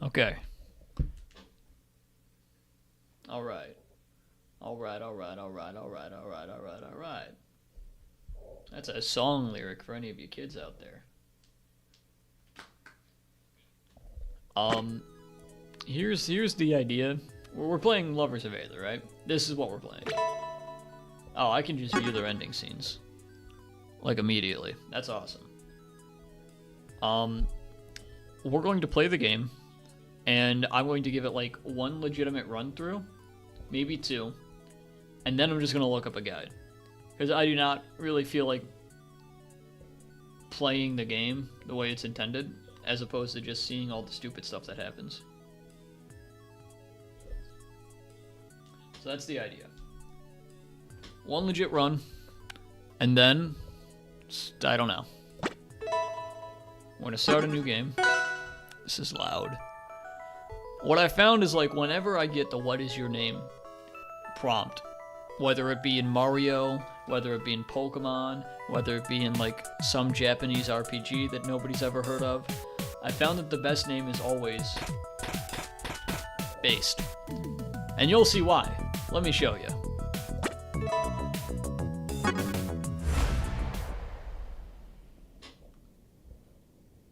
Okay. Alright. Alright, alright, alright, alright, alright, alright, alright. That's a song lyric for any of you kids out there. Um, here's the idea. We're playing Lovers of Aether, right? This is what we're playing. Oh, I can just view their ending scenes. Like, immediately. That's awesome. We're going to play the game, and I'm going to give it, like, one legitimate run-through. Maybe two. And then I'm just going to look up a guide. Because I do not really feel like playing the game the way it's intended, as opposed to just seeing all the stupid stuff that happens. So that's the idea. One legit run, and then, I don't know. We're gonna start a new game. This is loud. What I found is, like, whenever I get the "what is your name" prompt, whether it be in Mario, whether it be in Pokemon, whether it be in, like, some Japanese RPG that nobody's ever heard of, I found that the best name is always based. And you'll see why. Let me show you.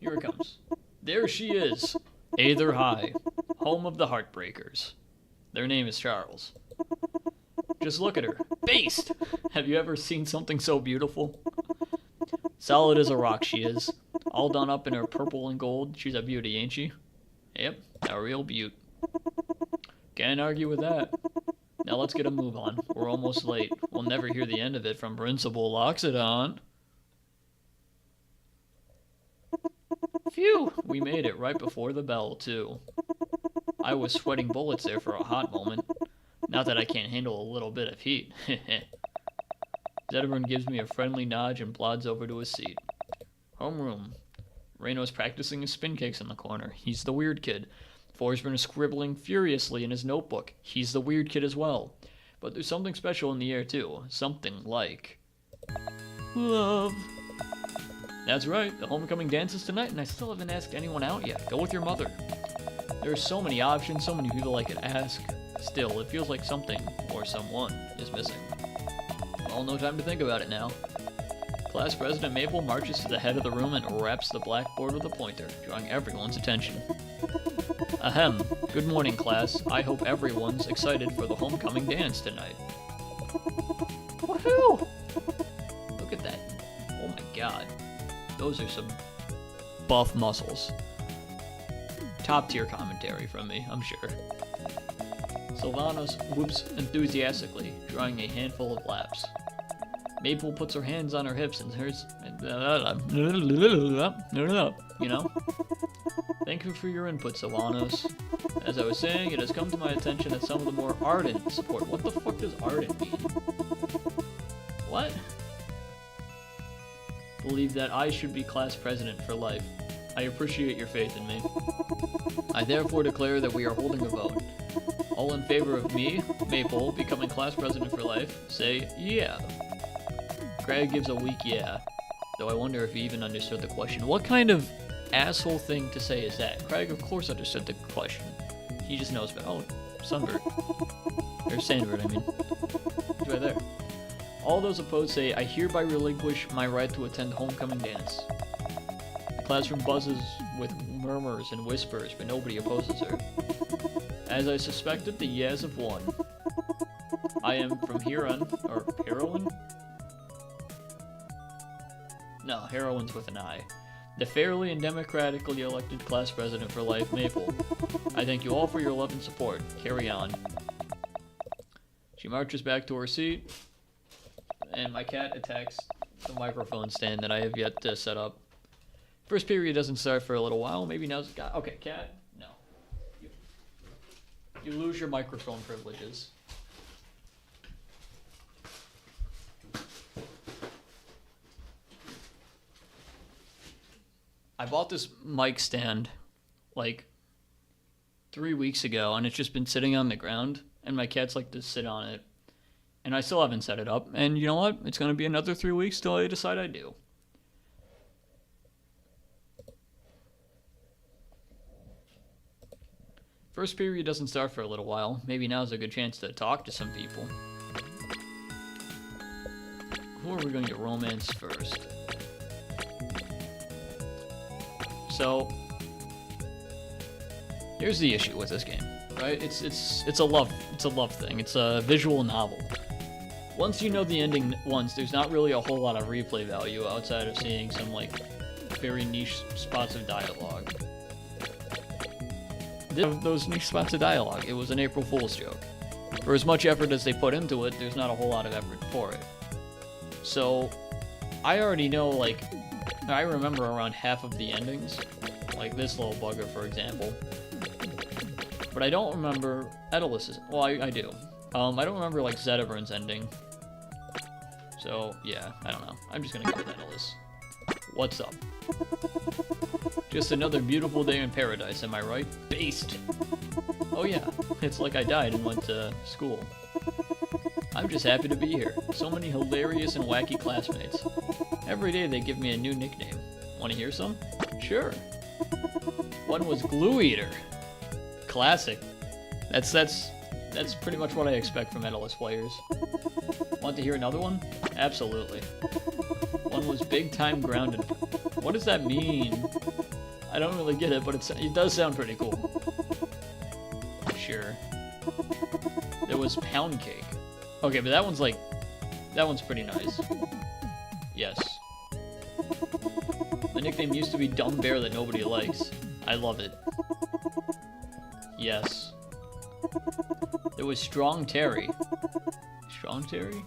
Here it comes. There she is. Aether High, home of the Heartbreakers. Their name is Charles. Just look at her. Based! Have you ever seen something so beautiful? Solid as a rock she is. All done up in her purple and gold. She's a beauty, ain't she? Yep, a real beaut. Can't argue with that. Now let's get a move on. We're almost late. We'll never hear the end of it from Principal Loxodon. Phew! We made it right before the bell, too. I was sweating bullets there for a hot moment. Not that I can't handle a little bit of heat. Zetterburn gives me a friendly nod and plods over to his seat. Homeroom. Reno's practicing his spin kicks in the corner. He's the weird kid. Forsburn is scribbling furiously in his notebook. He's the weird kid as well. But there's something special in the air, too. Something like love. That's right, the homecoming dance is tonight, and I still haven't asked anyone out yet. Go with your mother. There are so many options, so many people I could ask. Still, it feels like something, or someone, is missing. Well, no time to think about it now. Class President Maple marches to the head of the room and raps the blackboard with a pointer, drawing everyone's attention. Ahem. Good morning, class. I hope everyone's excited for the homecoming dance tonight. Woohoo! Look at that. Oh my god. Those are some buff muscles. Top tier commentary from me, I'm sure. Sylvanos whoops enthusiastically, drawing a handful of laps. Maple puts her hands on her hips and hers, you know? Thank you for your input, Sylvanos. As I was saying, it has come to my attention that some of the more ardent support. What the fuck does ardent mean? What? Believe that I should be class president for life. I appreciate your faith in me. I therefore declare that we are holding a vote. All in favor of me, Maple, becoming class president for life, say yeah. Kragg gives a weak yeah, though I wonder if he even understood the question. What kind of asshole thing to say is that? Kragg, of course, understood the question. He just knows about. Oh, Sunbird. Or Sandbird, I mean. It's right there. All those opposed say, I hereby relinquish my right to attend homecoming dance. The classroom buzzes with murmurs and whispers, but nobody opposes her. As I suspected, the yeahs have won. I am from here on, or heroine? No, heroine's with an I. The fairly and democratically elected class president for life, Maple. I thank you all for your love and support. Carry on. She marches back to her seat, and my cat attacks the microphone stand that I have yet to set up. First period doesn't start for a little while. Maybe now's... Okay, cat? No. You lose your microphone privileges. I bought this mic stand, like, 3 weeks ago, and it's just been sitting on the ground, and my cats like to sit on it. And I still haven't set it up, and you know what? It's going to be another 3 weeks till I decide I do. First period doesn't start for a little while. Maybe now's a good chance to talk to some people. Who are we going to romance first? So, here's the issue with this game, right? It's a love thing. It's a visual novel. Once you know the ending once, there's not really a whole lot of replay value outside of seeing some like very niche spots of dialogue. Those niche spots of dialogue, it was an April Fool's joke. For as much effort as they put into it, there's not a whole lot of effort for it. So, I already know, like, I remember around half of the endings, like this little bugger, for example. But I don't remember Edelus's, well, I do. I don't remember, like, Zedivern's ending. So, yeah, I don't know. I'm just gonna go with Edilus. What's up? Just another beautiful day in paradise, am I right? Based! Oh yeah, it's like I died and went to school. I'm just happy to be here. So many hilarious and wacky classmates. Every day they give me a new nickname. Wanna hear some? Sure. One was Glue Eater. Classic. That's pretty much what I expect from Edilus players. Want to hear another one? Absolutely. One was Big Time Grounded. What does that mean? I don't really get it, but it does sound pretty cool. Sure. There was Pound Cake. Okay, but that one's pretty nice. Yes. The nickname used to be Dumb Bear that nobody likes. I love it. Yes. There was Strong Terry. Strong Terry?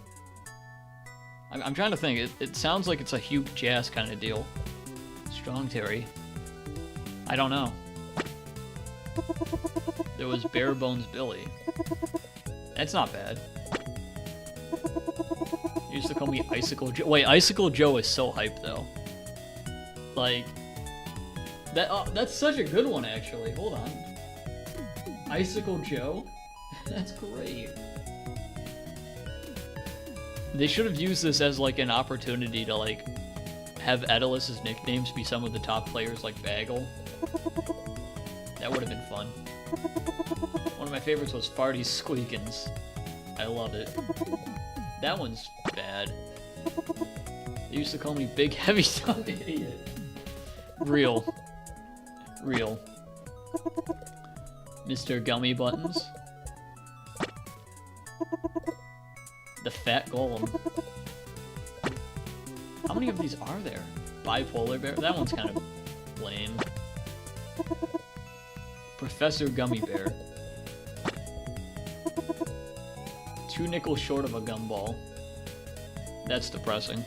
I'm trying to think. It sounds like it's a Hugh Jazz kind of deal. Strong Terry. I don't know. There was Bare Bones Billy. That's not bad. You used to call me Icicle Joe. Wait, Icicle Joe is so hype though. Like that's such a good one actually. Hold on. Icicle Joe? That's great. They should have used this as like an opportunity to like have Edelus's nicknames be some of the top players like Bagel. That would have been fun. One of my favorites was Farty Squeakins. I love it. That one's bad. They used to call me Big Heavy Stuff Idiot. Real. Mr. Gummy Buttons. The Fat Golem. How many of these are there? Bipolar Bear? That one's kind of lame. Professor Gummy Bear. 2 nickels short of a gumball. That's depressing.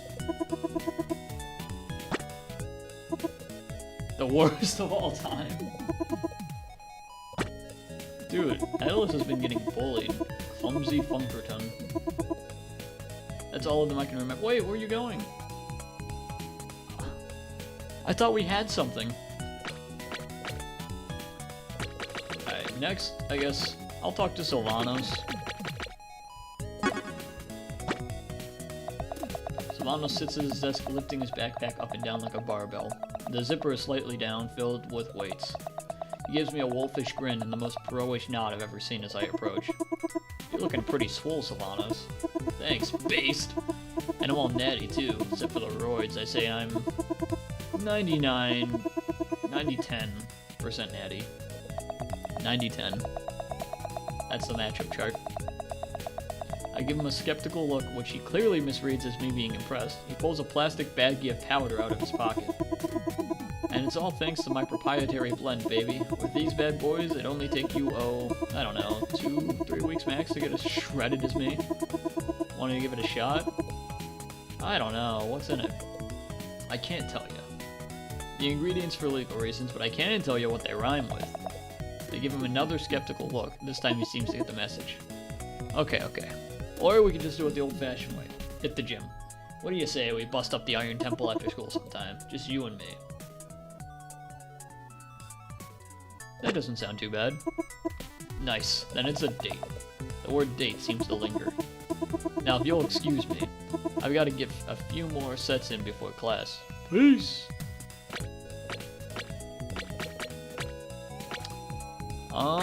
The worst of all time. Dude, Edilus has been getting bullied. Clumsy Funkerton. That's all of them I can remember. Wait, where are you going? I thought we had something. Alright, next, I guess, I'll talk to Sylvanos. Sylvanos sits at his desk lifting his backpack up and down like a barbell. The zipper is slightly down, filled with weights. He gives me a wolfish grin and the most pro-ish nod I've ever seen as I approach. You're looking pretty swole, Sylvanos. Thanks, based. And I'm all natty too, except for the roids. I say I'm 90-10% natty. 90-10. That's the matchup chart. I give him a skeptical look, which he clearly misreads as me being impressed. He pulls a plastic baggie of powder out of his pocket. And it's all thanks to my proprietary blend, baby. With these bad boys, it only take you, I don't know, 2-3 weeks max to get as shredded as me. Want to give it a shot? I don't know. What's in it? I can't tell you. The ingredients for legal reasons, but I can tell you what they rhyme with. They give him another skeptical look. This time he seems to get the message. Okay. Or we could just do it the old-fashioned way. Hit the gym. What do you say we bust up the Iron Temple after school sometime? Just you and me. That doesn't sound too bad. Nice. Then it's a date. The word date seems to linger. Now, if you'll excuse me, I've got to get a few more sets in before class. Peace! I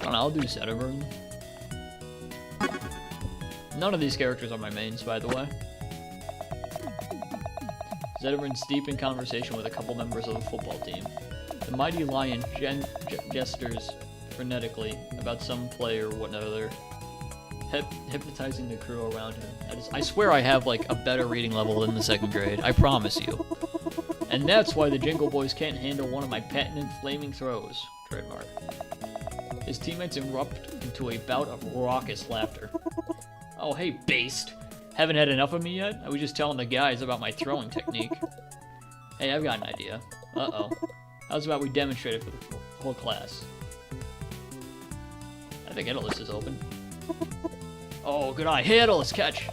don't know, I'll do Zetterburn. None of these characters are my mains, by the way. Zetterburn's deep in conversation with a couple members of the football team. The mighty lion gestures frenetically about some play or whatever, hypnotizing the crew around him. I swear I have, like, a better reading level than the 2nd grade. I promise you. And that's why the Jingle Boys can't handle one of my patented flaming throws. Trademark. His teammates erupt into a bout of raucous laughter. Oh, hey, Based. Haven't had enough of me yet? I was just telling the guys about my throwing technique. Hey, I've got an idea. Uh-oh. How's about we demonstrate it for the whole class? I think Edalus is open. Oh, good eye. Hey, Edalus, catch!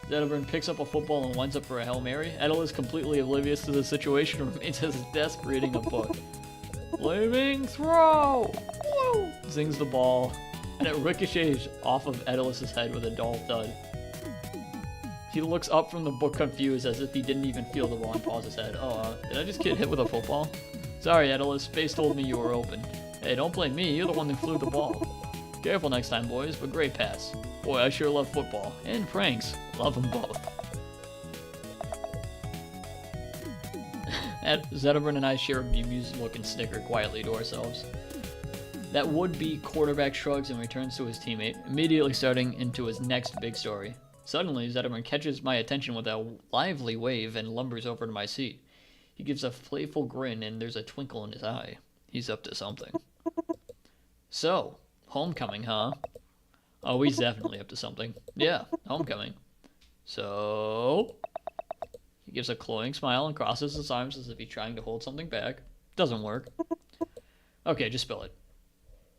Zetterburn picks up a football and winds up for a Hail Mary. Edalus, completely oblivious to the situation, remains at his desk reading a book. Flaming throw! Woo! Zings the ball, and it ricochets off of Edalus's head with a dull thud. He looks up from the book confused, as if he didn't even feel the ball and paws his head. Oh, did I just get hit with a football? Sorry, Edalus. Space told me you were open. Hey, don't blame me. You're the one that flew the ball. Careful next time, boys, but great pass. Boy, I sure love football. And pranks. Love them both. Zetterburn and I share a bemused look and snicker quietly to ourselves. That would-be quarterback shrugs and returns to his teammate, immediately starting into his next big story. Suddenly, Zetterburn catches my attention with a lively wave and lumbers over to my seat. He gives a playful grin and there's a twinkle in his eye. He's up to something. So, homecoming, huh? Oh, he's definitely up to something. Yeah, homecoming. So... He gives a cloying smile and crosses his arms as if he's trying to hold something back. Doesn't work. Okay, just spill it.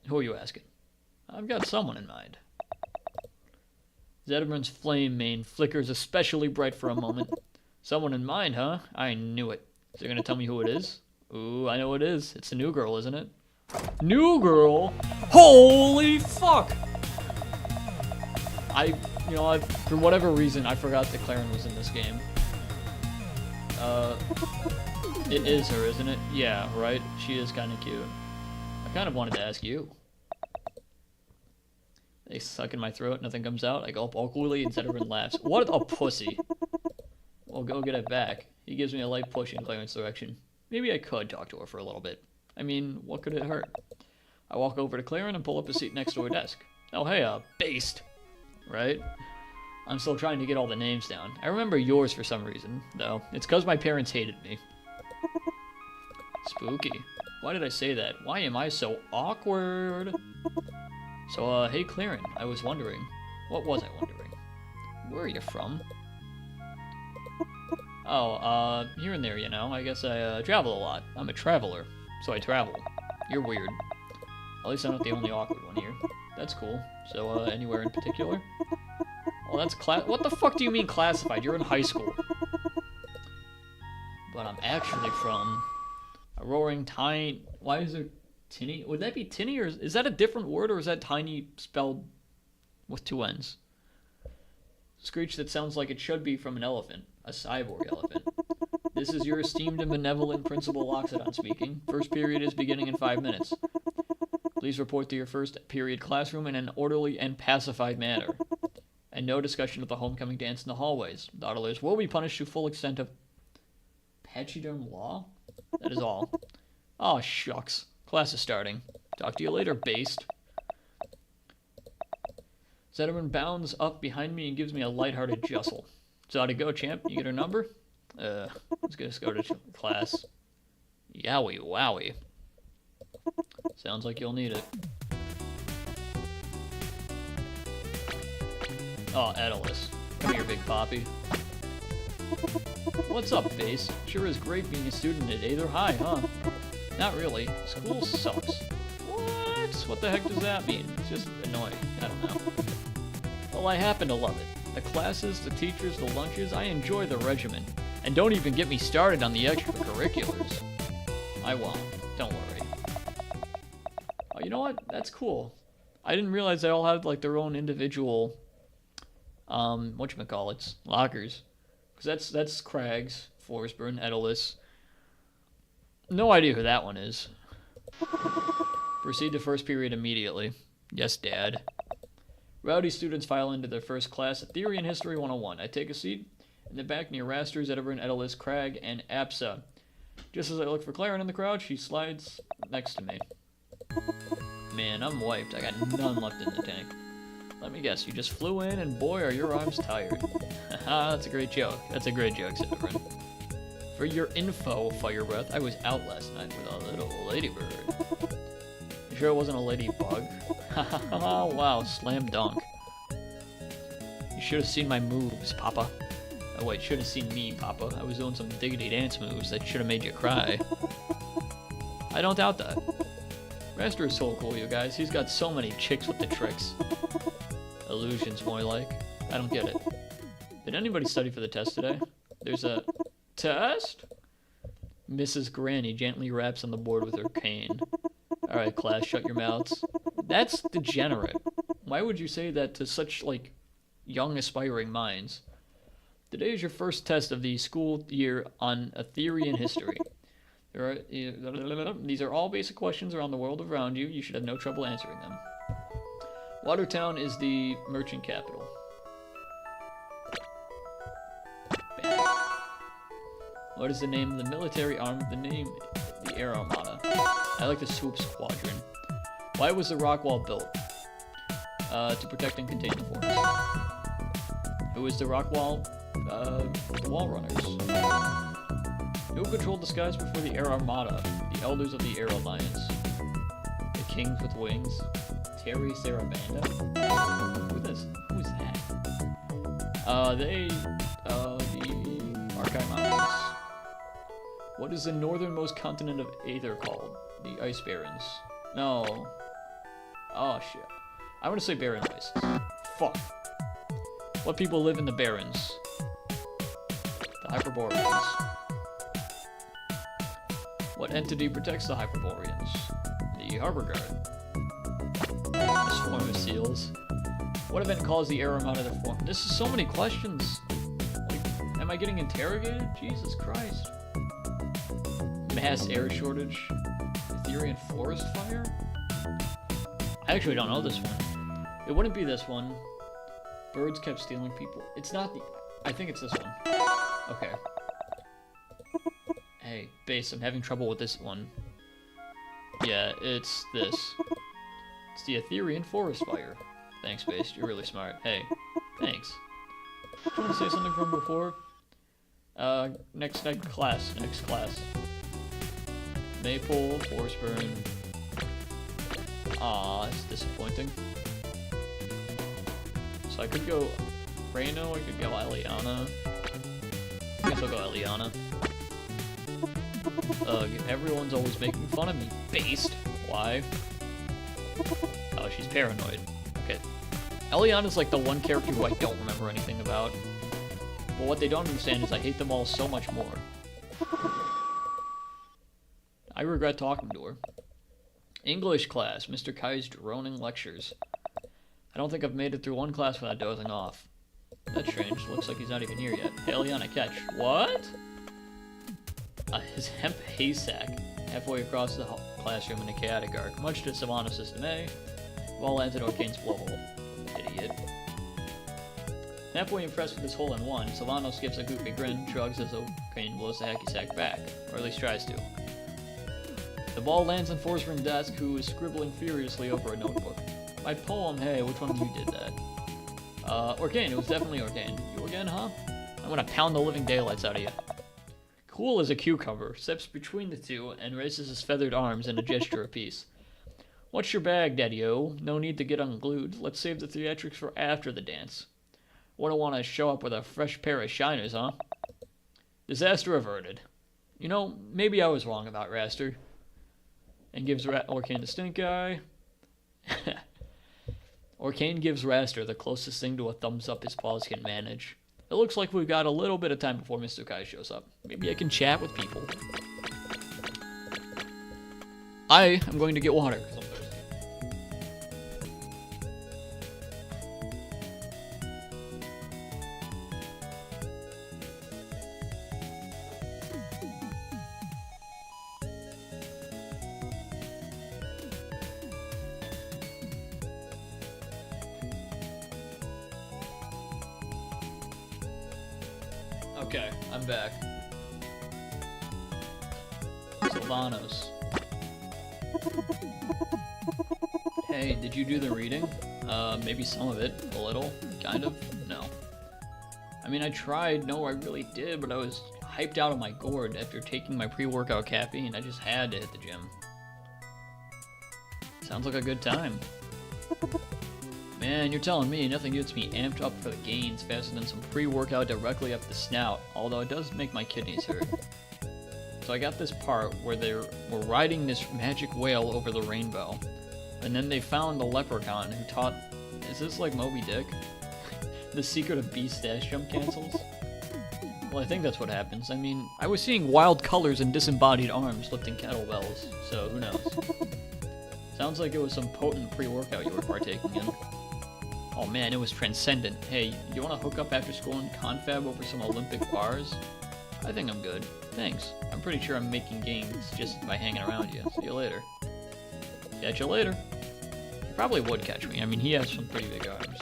Who are you asking? I've got someone in mind. Zetterburn's flame mane flickers especially bright for a moment. Someone in mind, huh? I knew it. Is he gonna tell me who it is? Ooh, I know who it is. It's the new girl, isn't it? New girl? Holy fuck! For whatever reason, I forgot that Claren was in this game. It is her, isn't it? Yeah, right? She is kind of cute. I kind of wanted to ask you. They suck in my throat, nothing comes out. I gulp awkwardly and Zetterburn laughs. What a pussy. Well, go get it back. He gives me a light push in Claren's direction. Maybe I could talk to her for a little bit. I mean, what could it hurt? I walk over to Claren and pull up a seat next to her desk. Oh, hey, Based. Right? I'm still trying to get all the names down. I remember yours for some reason, though. It's because my parents hated me. Spooky. Why did I say that? Why am I so awkward? So, hey Claren, I was wondering. What was I wondering? Where are you from? Oh, here and there, you know. I guess I, travel a lot. I'm a traveler, so I travel. You're weird. At least I'm not the only awkward one here. That's cool. So, anywhere in particular? Well, that's what the fuck do you mean classified? You're in high school. But I'm actually from a roaring tiny... Why is there tinny? Would that be tinny, or is that a different word, or is that tiny spelled with 2 N's? Screech that sounds like it should be from an elephant. A cyborg elephant. This is your esteemed and benevolent Principal Loxodon speaking. First period is beginning in 5 minutes. Please report to your first period classroom in an orderly and pacified manner. And no discussion of the homecoming dance in the hallways. Dawdlers will be punished to full extent of pachyderm law? That is all. Oh, shucks. Class is starting. Talk to you later, Based. Zetterburn bounds up behind me and gives me a lighthearted jostle. So how'd it go, champ? You get her number? Let's just go to class. Yowie wowie. Sounds like you'll need it. Oh, Edalus. Come here, Big Poppy. What's up, Base? Sure is great being a student at Aether High, huh? Not really. School sucks. What? What the heck does that mean? It's just annoying. I don't know. Well, I happen to love it. The classes, the teachers, the lunches, I enjoy the regimen. And don't even get me started on the extracurriculars. I won't. Don't worry. Oh, you know what? That's cool. I didn't realize they all had, like, their own individual... whatchamacallits? Lockers. Because that's Kragg's, Forsburn, Edalus. No idea who that one is. Proceed to first period immediately. Yes, Dad. Rowdy students file into their first class, Theory and History 101. I take a seat in the back near Rasters, Edinburgh, Edalus, Kragg, and Apsa. Just as I look for Claren in the crowd, she slides next to me. Man, I'm wiped. I got none left in the tank. Let me guess, you just flew in and boy are your arms tired. Haha, that's a great joke. That's a great joke, Severin. For your info, Fire Breath, I was out last night with a little ladybird. You sure it wasn't a ladybug? Haha, wow, slam dunk. You should have seen my moves, Papa. Oh wait, should have seen me, Papa. I was doing some diggity dance moves that should have made you cry. I don't doubt that. Raster is so cool, you guys. He's got so many chicks with the tricks. Illusions, more like. I don't get it. Did anybody study for the test today? There's a test? Mrs. Granny gently raps on the board with her cane. Alright, class, shut your mouths. That's degenerate. Why would you say that to such, like, young aspiring minds? Today is your first test of the school year on a theory in history. These are all basic questions around the world around you. You should have no trouble answering them. Watertown is the merchant capital. Bam. What is the name of the military arm of the Air Armada? I like the Swoop Squadron. Why was the rock wall built? To protect and contain the forts. Who is the rock wall? The wall runners. Who controlled the skies before the Air Armada? The elders of the Air Alliance. The kings with wings. Terry Sarabanda? Who's that? The Archive Mountains. What is the northernmost continent of Aether called? The Ice Barrens. No. Oh, shit. I want to say Barren Wastes. Fuck. What people live in the Barrens? The Hyperboreans. What entity protects the Hyperboreans? The Harbor Guard. A swarm of seals. What event caused the Air Armada to form? This is so many questions. Like, am I getting interrogated? Jesus Christ. Mass air shortage. Ethereal forest fire? I actually don't know this one. It wouldn't be this one. Birds kept stealing people. It's not the... I think it's this one. Okay. Hey, base, I'm having trouble with this one. Yeah, it's this. It's the Ethereal forest fire. Thanks, base. You're really smart. Hey, thanks. Do you want to say something from before? Next class. Maple, forest burn. Aw, it's disappointing. So I could go Reno, I could go Eliana. I guess I'll go Eliana. Everyone's always making fun of me. Based. Why? Oh, she's paranoid. Okay. Eliana's like the one character who I don't remember anything about. But what they don't understand is I hate them all so much more. I regret talking to her. English class, Mr. Kai's droning lectures. I don't think I've made it through one class without dozing off. That's strange. Looks like he's not even here yet. Hey, Eliana, catch. What? His hemp haystack halfway across the classroom in a chaotic arc, much to Savannah's system A. Ball lands at Orcane's blowhole. Idiot. Halfway impressed with his hole-in-one, Savannah skips a goofy grin, shrugs as Orcane blows the hacky sack back, or at least tries to. The ball lands on Forsgren's desk, who is scribbling furiously over a notebook. My poem, hey, which one of you did that? Orcane, it was definitely Orcane. You again, huh? I'm gonna pound the living daylights out of you. Cool as a cucumber, steps between the two and raises his feathered arms in a gesture of peace. What's your bag, Daddy-o? No need to get unglued. Let's save the theatrics for after the dance. Wouldn't want to show up with a fresh pair of shiners, huh? Disaster averted. You know, maybe I was wrong about Raster. And gives Orcane the stink eye. Orcane gives Raster the closest thing to a thumbs up his paws can manage. It looks like we've got a little bit of time before Mr. Kai shows up. Maybe I can chat with people. I am going to get water because I'm thirsty. Okay, I'm back. Sylvanos. Hey, did you do the reading? Maybe some of it. A little? Kind of? No. I mean, I tried. No, I really did, but I was hyped out of my gourd after taking my pre-workout caffeine. I just had to hit the gym. Sounds like a good time. Man, you're telling me nothing gets me amped up for the gains faster than some pre-workout directly up the snout, although it does make my kidneys hurt. So I got this part where they were riding this magic whale over the rainbow, and then they found the leprechaun who taught... Is this like Moby Dick? The secret of beast dash jump cancels? Well, I think that's what happens. I mean, I was seeing wild colors and disembodied arms lifting kettlebells, so who knows? Sounds like it was some potent pre-workout you were partaking in. Oh man, it was transcendent. Hey, you wanna hook up after school and confab over some Olympic bars? I think I'm good. Thanks. I'm pretty sure I'm making gains just by hanging around you. See you later. Catch you later. He probably would catch me. I mean, he has some pretty big arms.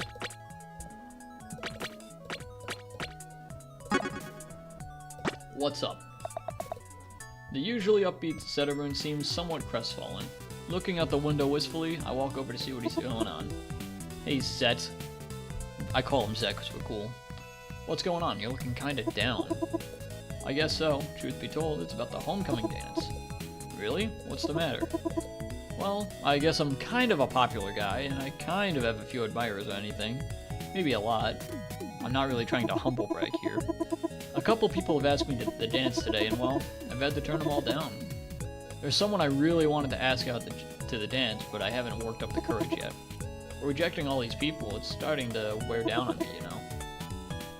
What's up? The usually upbeat Zetterburn seems somewhat crestfallen. Looking out the window wistfully, I walk over to see what he's going on. Hey, Zet. I call him Zet because we're cool. What's going on? You're looking kinda down. I guess so. Truth be told, it's about the homecoming dance. Really? What's the matter? Well, I guess I'm kind of a popular guy, and I kind of have a few admirers or anything. Maybe a lot. I'm not really trying to humble brag here. A couple people have asked me to the dance today, and well, I've had to turn them all down. There's someone I really wanted to ask out to the dance, but I haven't worked up the courage yet. Rejecting all these people, it's starting to wear down on me, you know.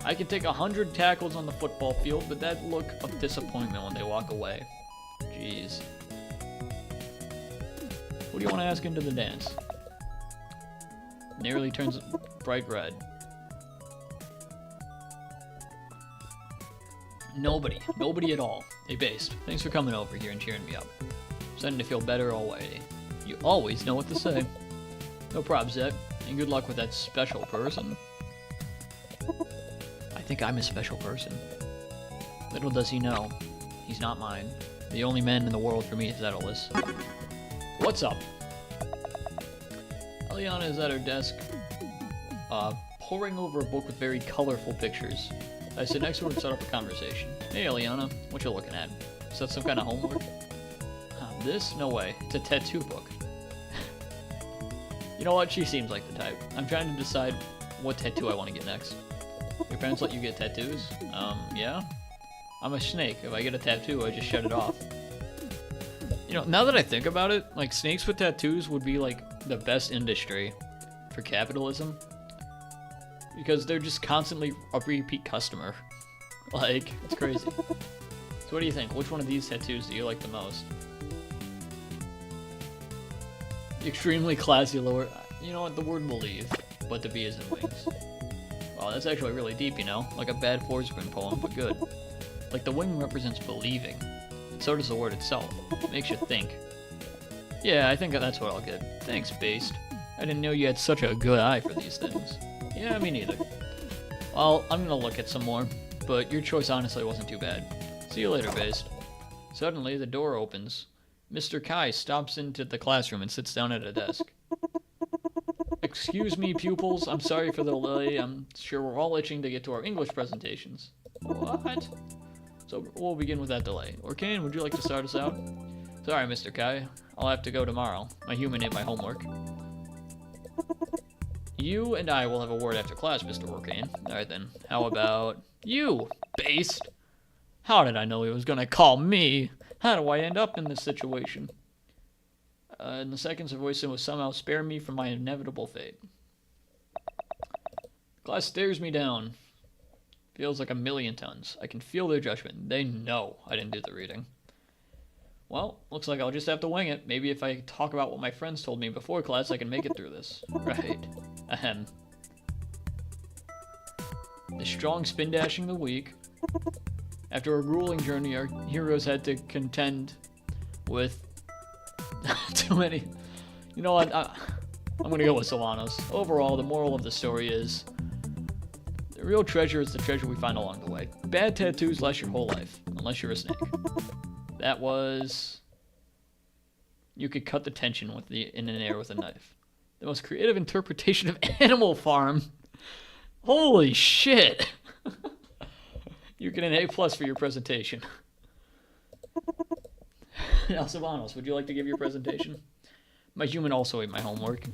I can take 100 tackles on the football field, but that look of disappointment when they walk away. Jeez. Who do you want to ask into the dance? Nearly turns bright red. Nobody. Nobody at all. Hey, Based, thanks for coming over here and cheering me up. I'm starting to feel better already. You always know what to say. No prob, Zed, and good luck with that special person. I think I'm a special person. Little does he know, he's not mine. The only man in the world for me is Zedalus. What's up? Eliana is at her desk, poring over a book with very colorful pictures. I sit next to her and start up a conversation. Hey, Eliana, what you looking at? Is that some kind of homework? This? No way. It's a tattoo book. You know what? She seems like the type. I'm trying to decide what tattoo I want to get next. Your parents let you get tattoos? Yeah? I'm a snake. If I get a tattoo, I just shut it off. You know, now that I think about it, like, snakes with tattoos would be, like, the best industry for capitalism. Because they're just constantly a repeat customer. Like, it's crazy. So what do you think? Which one of these tattoos do you like the most? Extremely classy lower... You know what? The word will leave, but the bee is in wings. Wow, that's actually really deep, you know? Like a bad Forsgren poem, but good. Like, the wing represents believing. And so does the word itself. It makes you think. Yeah, I think that's what I'll get. Thanks, Based. I didn't know you had such a good eye for these things. Yeah, me neither. Well, I'm gonna look at some more, but your choice honestly wasn't too bad. See you later, Based. Suddenly, the door opens. Mr. Kai stops into the classroom and sits down at a desk. Excuse me, pupils. I'm sorry for the delay. I'm sure we're all itching to get to our English presentations. What? So we'll begin with that delay. Orkane, would you like to start us out? Sorry, Mr. Kai. I'll have to go tomorrow. My human ate my homework. You and I will have a word after class, Mr. Orkane. Alright then. How about you, Based? How did I know he was gonna call me? How do I end up in this situation? In the seconds, her voice was somehow spare me from my inevitable fate. The class stares me down. Feels like a million tons. I can feel their judgment. They know I didn't do the reading. Well, looks like I'll just have to wing it. Maybe if I talk about what my friends told me before class, I can make it through this. Right. Ahem. The strong spin dashing the weak. After a grueling journey, our heroes had to contend with too many. You know what? I'm gonna go with Sylvanos. Overall, the moral of the story is The real treasure is the treasure we find along the way. Bad tattoos last your whole life, unless you're a snake. That was... You could cut the tension in an air with a knife. The most creative interpretation of Animal Farm. Holy shit! You get an A+ for your presentation. Now, Sylvanos, would you like to give your presentation? My human also ate my homework.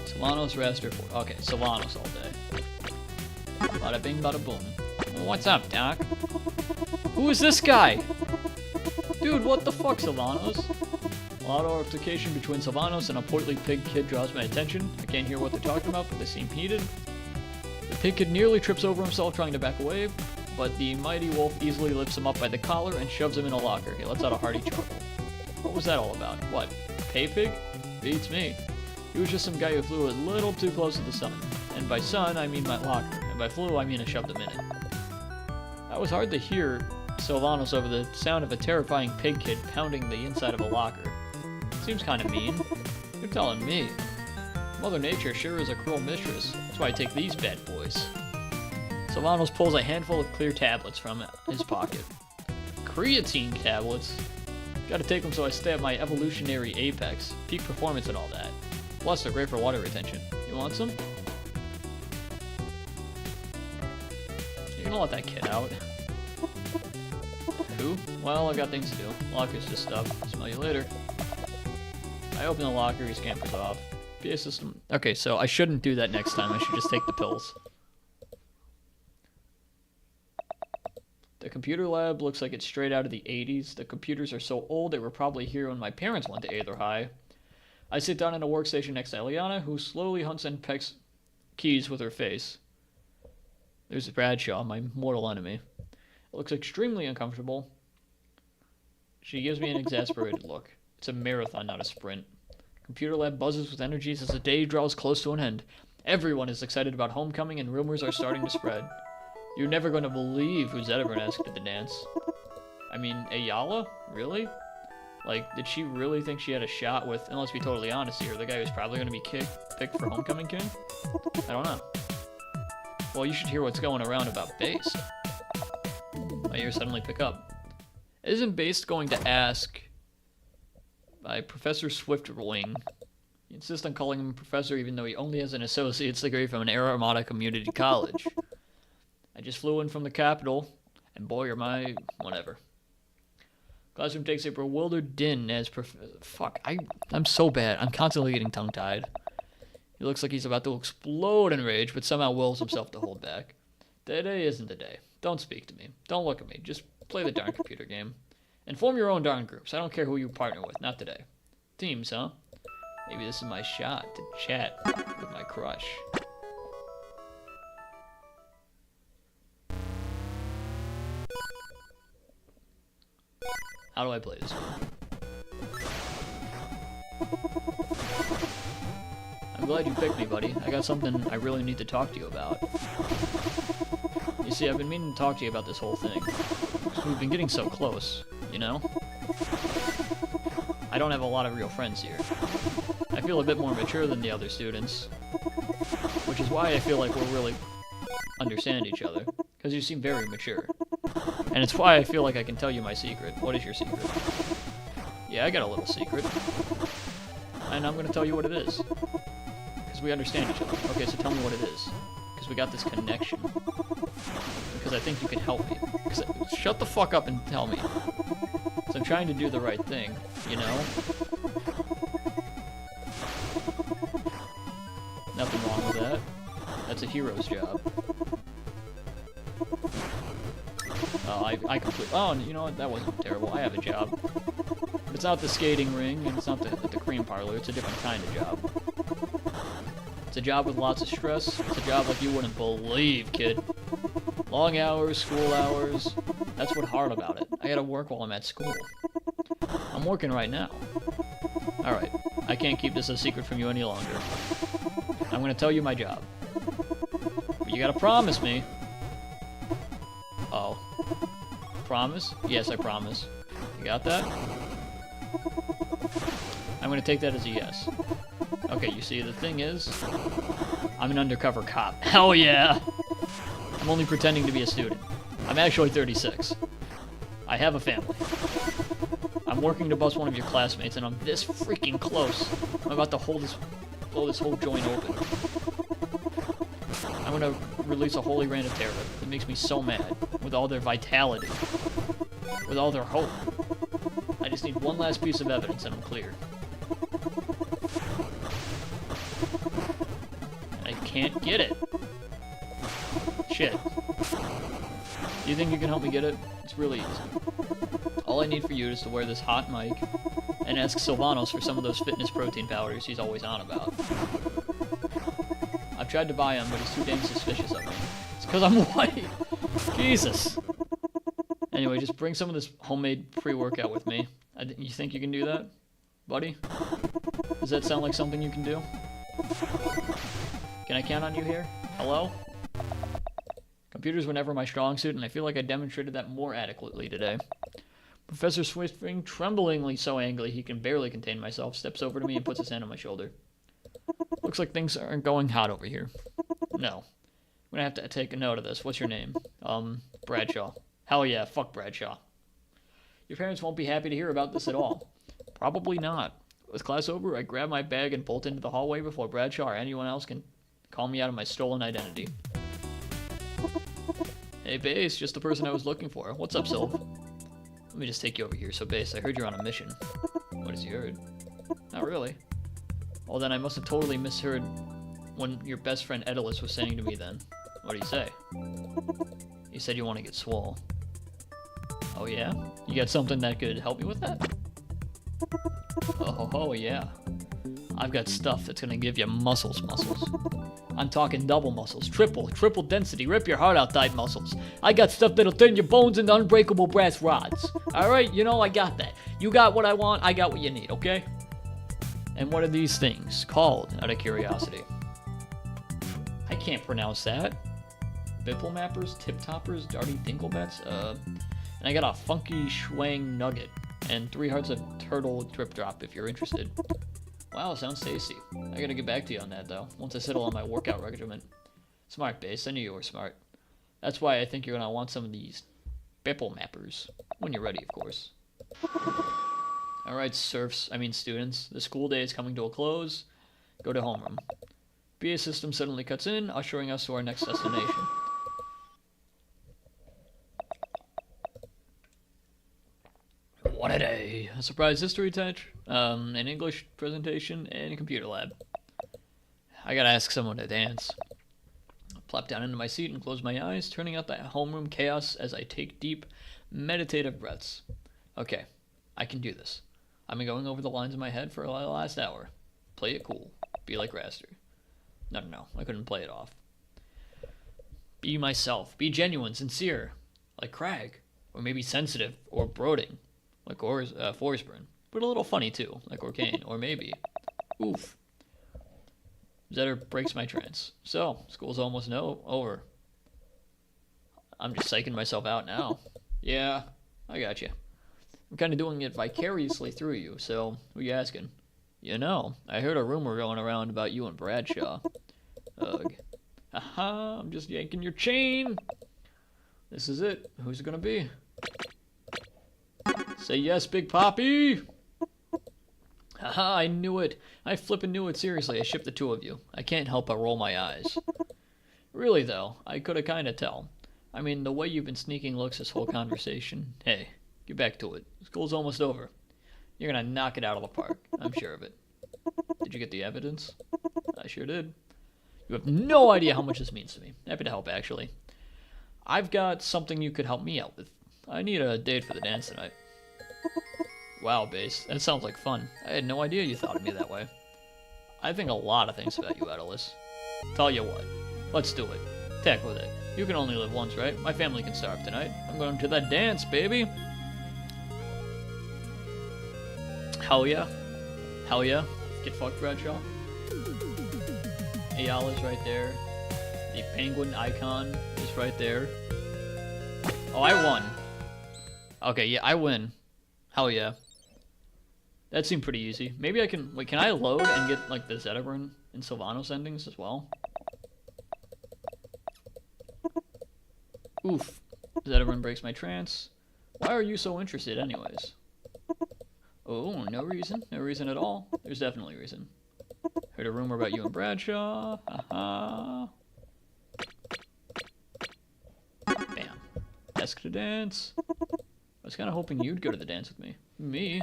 Sylvanos, Raster, okay, Sylvanos all day. Bada bing, bada boom. Well, what's up, Doc? Who is this guy? Dude, what the fuck, Sylvanos? A lot of altercation between Sylvanos and a portly pig kid draws my attention. I can't hear what they're talking about, but they seem heated. The pig kid nearly trips over himself trying to back away, but the mighty wolf easily lifts him up by the collar and shoves him in a locker. He lets out a hearty chuckle. What was that all about? What? Pay pig? Beats me. He was just some guy who flew a little too close to the sun. And by sun, I mean my locker. And by flew, I mean I shoved him in it. That was hard to hear Sylvanos over the sound of a terrifying pig kid pounding the inside of a locker. Seems kind of mean. You're telling me. Mother Nature sure is a cruel mistress. That's why I take these bad boys. Sylvanos pulls a handful of clear tablets from his pocket. Creatine tablets? Gotta take them so I stay at my evolutionary apex, peak performance and all that. Plus, they're great for water retention. You want some? You're gonna let that kid out. Who? Well, I've got things to do. Locker's just stuff. Smell you later. I open the locker, he scampers off. PA system. Okay, so I shouldn't do that next time. I should just take the pills. The computer lab looks like it's straight out of the 80s. The computers are so old they were probably here when my parents went to Aether High. I sit down in a workstation next to Eliana, who slowly hunts and pecks keys with her face. There's Bradshaw, my mortal enemy. It looks extremely uncomfortable. She gives me an exasperated look. It's a marathon, not a sprint. Computer lab buzzes with energies as the day draws close to an end. Everyone is excited about homecoming and rumors are starting to spread. You're never going to believe who Zetterburn asked at the dance. I mean, Ayala? Really? Like, did she really think she had a shot with, and let's be totally honest here, the guy who's probably going to be picked for Homecoming King? I don't know. Well, you should hear what's going around about Based. My ears suddenly pick up. Isn't Based going to ask by Professor Swiftwing? You insist on calling him a professor even though he only has an associate's degree from an Air Armada community college. I just flew in from the capital, and boy, are my... whatever. Classroom takes a bewildered din as fuck, I'm so bad. I'm constantly getting tongue-tied. He looks like he's about to explode in rage, but somehow wills himself to hold back. Today isn't the day. Don't speak to me. Don't look at me. Just play the darn computer game. And form your own darn groups. I don't care who you partner with. Not today. Teams, huh? Maybe this is my shot to chat with my crush. How do I play this one? I'm glad you picked me, buddy. I got something I really need to talk to you about. You see, I've been meaning to talk to you about this whole thing. We've been getting so close, you know? I don't have a lot of real friends here. I feel a bit more mature than the other students. Which is why I feel like we'll really understand each other. Because you seem very mature. And it's why I feel like I can tell you my secret. What is your secret? Yeah, I got a little secret. And I'm going to tell you what it is. Because we understand each other. Okay, so tell me what it is. Because we got this connection. Because I think you can help me. Shut the fuck up and tell me. Because I'm trying to do the right thing, you know? Nothing wrong with that. That's a hero's job. Oh, I completely... Oh, you know what? That wasn't terrible. I have a job. But it's not the skating ring, and it's not the cream parlor. It's a different kind of job. It's a job with lots of stress. It's a job like you wouldn't believe, kid. Long hours, school hours. That's what's hard about it. I gotta work while I'm at school. I'm working right now. Alright. I can't keep this a secret from you any longer. I'm gonna tell you my job. But you gotta promise me. Oh. Promise? Yes, I promise. You got that? I'm gonna take that as a yes. Okay, you see, the thing is, I'm an undercover cop. Hell yeah! I'm only pretending to be a student. I'm actually 36. I have a family. I'm working to bust one of your classmates, and I'm this freaking close. I'm about to blow this whole joint open. I'm gonna release a holy rain of terror that makes me so mad, with all their vitality, with all their hope. I just need one last piece of evidence and I'm clear. I can't get it. Shit. Do you think you can help me get it? It's really easy. All I need for you is to wear this hot mic and ask Sylvanos for some of those fitness protein powders he's always on about. I've tried to buy him, but he's too damn suspicious of me. It's because I'm white. Jesus. Anyway, just bring some of this homemade pre-workout with me. You think you can do that, buddy? Does that sound like something you can do? Can I count on you here? Hello? Computers were never my strong suit, and I feel like I demonstrated that more adequately today. Professor Swiftwing, tremblingly so angry he can barely contain himself, steps over to me and puts his hand on my shoulder. Looks like things aren't going hot over here. No. I'm gonna have to take a note of this. What's your name? Bradshaw. Hell yeah, fuck Bradshaw. Your parents won't be happy to hear about this at all. Probably not. With class over, I grab my bag and bolt into the hallway before Bradshaw or anyone else can call me out of my stolen identity. Hey, Base, just the person I was looking for. What's up, Sylv? Let me just take you over here. So, Base, I heard you're on a mission. What has you heard? Not really. Well, then I must have totally misheard when your best friend Edalus was saying to me then. What did he say? He said you want to get swole. Oh, yeah? You got something that could help me with that? Oh, yeah. I've got stuff that's gonna give you muscles. I'm talking double muscles, triple density, rip your heart out type muscles. I got stuff that'll turn your bones into unbreakable brass rods. Alright, you know, I got that. You got what I want, I got what you need, okay? And what are these things called, out of curiosity? I can't pronounce that. Bipple mappers, tip toppers, darty dinklebats, and I got a funky schwang nugget, and 3 hearts of turtle drip drop if you're interested. Wow, sounds tasty. I gotta get back to you on that, though, once I settle on my workout regimen. Smart, Base. I knew you were smart. That's why I think you're gonna want some of these Bipple mappers. When you're ready, of course. Alright, students. The school day is coming to a close. Go to homeroom. BA system suddenly cuts in, ushering us to our next destination. What a day. A surprise history touch, an English presentation, and a computer lab. I gotta ask someone to dance. I plop down into my seat and close my eyes, turning out that homeroom chaos as I take deep, meditative breaths. Okay, I can do this. I've been going over the lines in my head for the last hour. Play it cool. Be like Raster. No, I couldn't play it off. Be myself. Be genuine, sincere. Like Kragg. Or maybe sensitive, or brooding. Like Forsburn. But a little funny too, like Orkane. Or maybe. Oof. Zetter breaks my trance. So, school's almost over. I'm just psyching myself out now. Yeah, I got you. I'm kind of doing it vicariously through you, so who you asking? You know, I heard a rumor going around about you and Bradshaw. Ugh. Haha, I'm just yanking your chain. This is it. Who's it gonna be? Say yes, Big Poppy! Haha, I knew it. I flippin' knew it, seriously. I shipped the two of you. I can't help but roll my eyes. Really, though, I coulda kinda tell. I mean, the way you've been sneaking looks this whole conversation. Hey, get back to it. School's almost over. You're gonna knock it out of the park. I'm sure of it. Did you get the evidence? I sure did. You have no idea how much this means to me. Happy to help, actually. I've got something you could help me out with. I need a date for the dance tonight. Wow, Base. That sounds like fun. I had no idea you thought of me that way. I think a lot of things about you, Atlas. Tell you what. Let's do it. Heck with it. You can only live once, right? My family can starve tonight. I'm going to that dance, baby. Hell yeah. Hell yeah. Get fucked, Bradshaw. Ayala's right there. The penguin icon is right there. Oh, I won. Okay, yeah, I win. Hell yeah. That seemed pretty easy. Maybe I can... Wait, can I load and get, like, the Zedaburn and Sylvanos endings as well? Oof. Zedaburn breaks my trance. Why are you so interested anyways? Oh, no reason. No reason at all. There's definitely reason. Heard a rumor about you and Bradshaw. Haha. Bam. Ask to dance. I was kind of hoping you'd go to the dance with me. Me?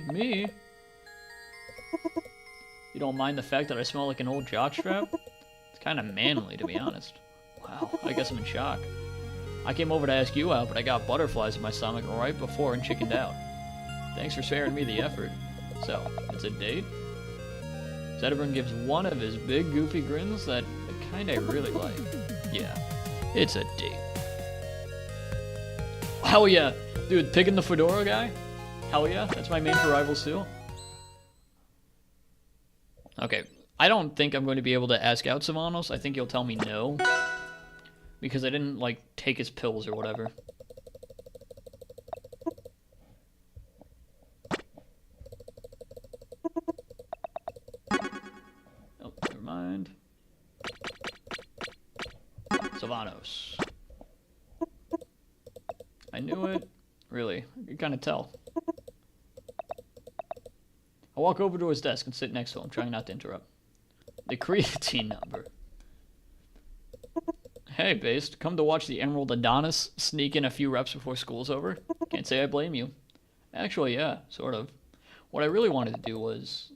You don't mind the fact that I smell like an old jockstrap? It's kind of manly, to be honest. Wow, I guess I'm in shock. I came over to ask you out, but I got butterflies in my stomach right before and chickened out. Thanks for sparing me the effort. So, it's a date? Zedaburn gives one of his big goofy grins that I kinda really like. Yeah, it's a date. Hell yeah! Dude, picking the fedora guy? Hell yeah, that's my main for Rivals too. Okay, I don't think I'm going to be able to ask out Sylvanos. I think he'll tell me no. Because I didn't, like, take his pills or whatever. Oh, never mind. Sylvanos. I knew it. Really, I could kind of tell. I walk over to his desk and sit next to him, trying not to interrupt. The creatine number. Hey, Based, come to watch the Emerald Adonis sneak in a few reps before school's over? Can't say I blame you. Actually, yeah, sort of. What I really wanted to do was...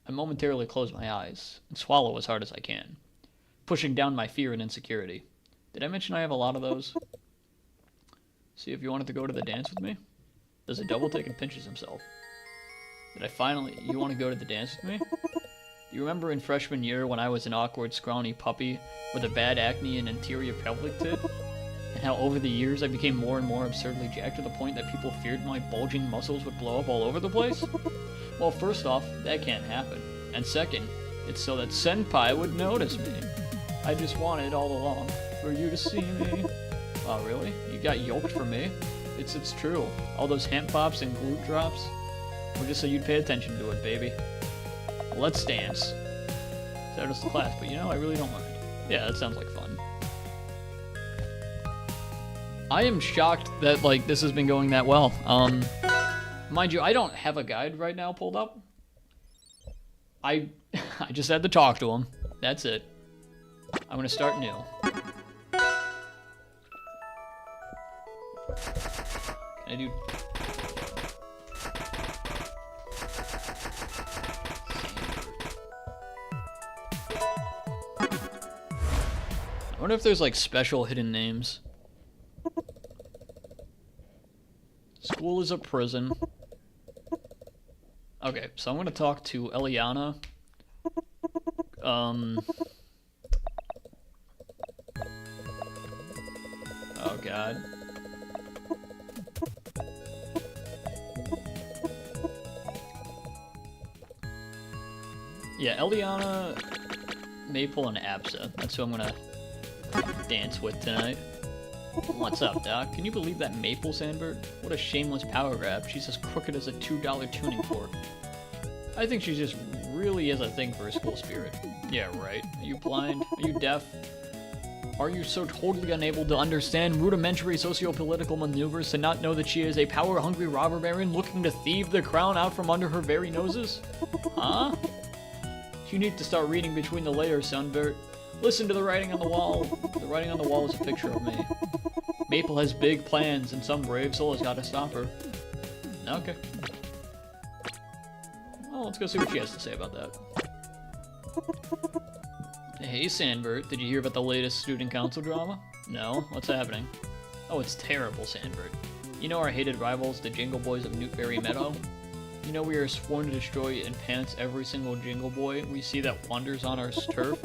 I momentarily close my eyes and swallow as hard as I can, pushing down my fear and insecurity. Did I mention I have a lot of those? See if you wanted to go to the dance with me? Does a double take and pinches himself. Did I finally... You want to go to the dance with me? Do you remember in freshman year when I was an awkward, scrawny puppy with a bad acne and anterior pelvic tit? And how over the years I became more and more absurdly jacked to the point that people feared my bulging muscles would blow up all over the place? Well, first off, that can't happen. And second, it's so that Senpai would notice me. I just wanted all along for you to see me. Oh, really? You got yoked for me? It's true. All those hand pops and glute drops were just so you'd pay attention to it, baby. Let's dance. Start us the class, but you know, I really don't mind. Yeah, that sounds like fun. I am shocked that, like, this has been going that well. Mind you, I don't have a guide right now pulled up. I just had to talk to him. That's it. I'm gonna start new. Can I do... I wonder if there's, like, special hidden names. School is a prison. Okay, so I'm gonna talk to Eliana. Oh, God. Yeah, Eliana, Maple, and Absa. That's who I'm gonna dance with tonight. What's up, Doc? Can you believe that Maple Sandbird? What a shameless power grab. She's as crooked as a $2 tuning fork. I think she just really is a thing for a school spirit. Yeah, right. Are you blind? Are you deaf? Are you so totally unable to understand rudimentary socio-political maneuvers to not know that she is a power-hungry robber baron looking to thieve the crown out from under her very noses? Huh? You need to start reading between the layers, Sunbird. Listen to the writing on the wall. The writing on the wall is a picture of me. Maple has big plans, and some brave soul has got to stop her. Okay. Well, let's go see what she has to say about that. Hey, Sandbird, did you hear about the latest student council drama? No? What's happening? Oh, it's terrible, Sandbird. You know our hated rivals, the Jingle Boys of Newtberry Meadow? You know we are sworn to destroy and pants every single Jingle Boy we see that wanders on our turf?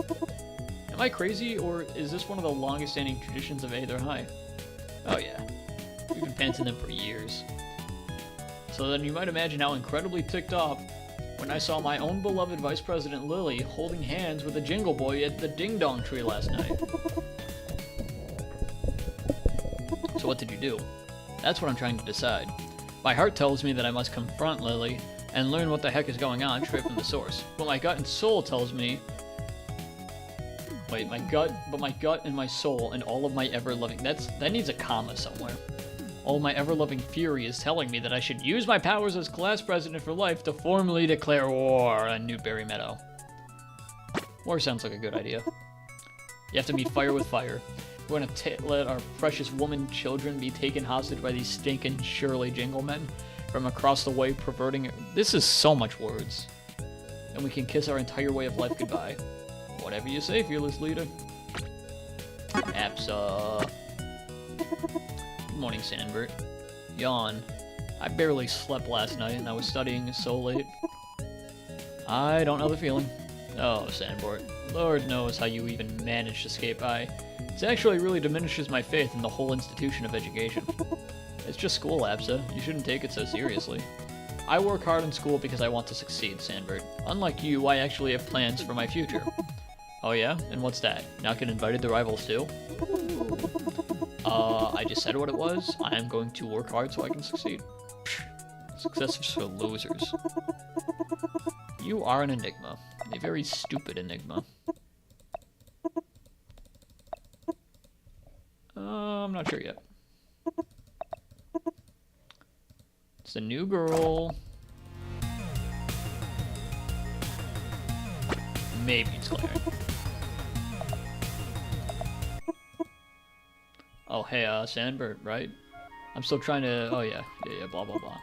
Am I crazy, or is this one of the longest-standing traditions of Aether High? Oh yeah, we've been pantsing them for years. So then you might imagine how incredibly ticked off when I saw my own beloved Vice President Lily holding hands with a Jingle Boy at the Ding Dong Tree last night. So what did you do? That's what I'm trying to decide. My heart tells me that I must confront Lily, and learn what the heck is going on straight from the source. But my gut and soul tells me... Wait, my gut and my soul and all of my ever-loving... That needs a comma somewhere. All my ever-loving fury is telling me that I should use my powers as class president for life to formally declare war on Newberry Meadow. War sounds like a good idea. You have to meet fire with fire. We're gonna let our precious woman children be taken hostage by these stinking Shirley Jingle men from across the way, perverting it. This is so much words. And we can kiss our entire way of life goodbye. Whatever you say, fearless leader. Absa. Good morning, Sandbert. Yawn. I barely slept last night and I was studying so late. I don't know the feeling. Oh, Sandbert. Lord knows how you even managed to escape by. It actually really diminishes my faith in the whole institution of education. It's just school, Absa. You shouldn't take it so seriously. I work hard in school because I want to succeed, Sandbert. Unlike you, I actually have plans for my future. Oh yeah? And what's that? Not get invited to rivals too? I just said what it was. I am going to work hard so I can succeed. Psh, success is for losers. You are an enigma. A very stupid enigma. I'm not sure yet. It's a new girl. Maybe it's Claire. Oh, hey, Sandbert, right? I'm still trying to... Oh, yeah, blah, blah, blah.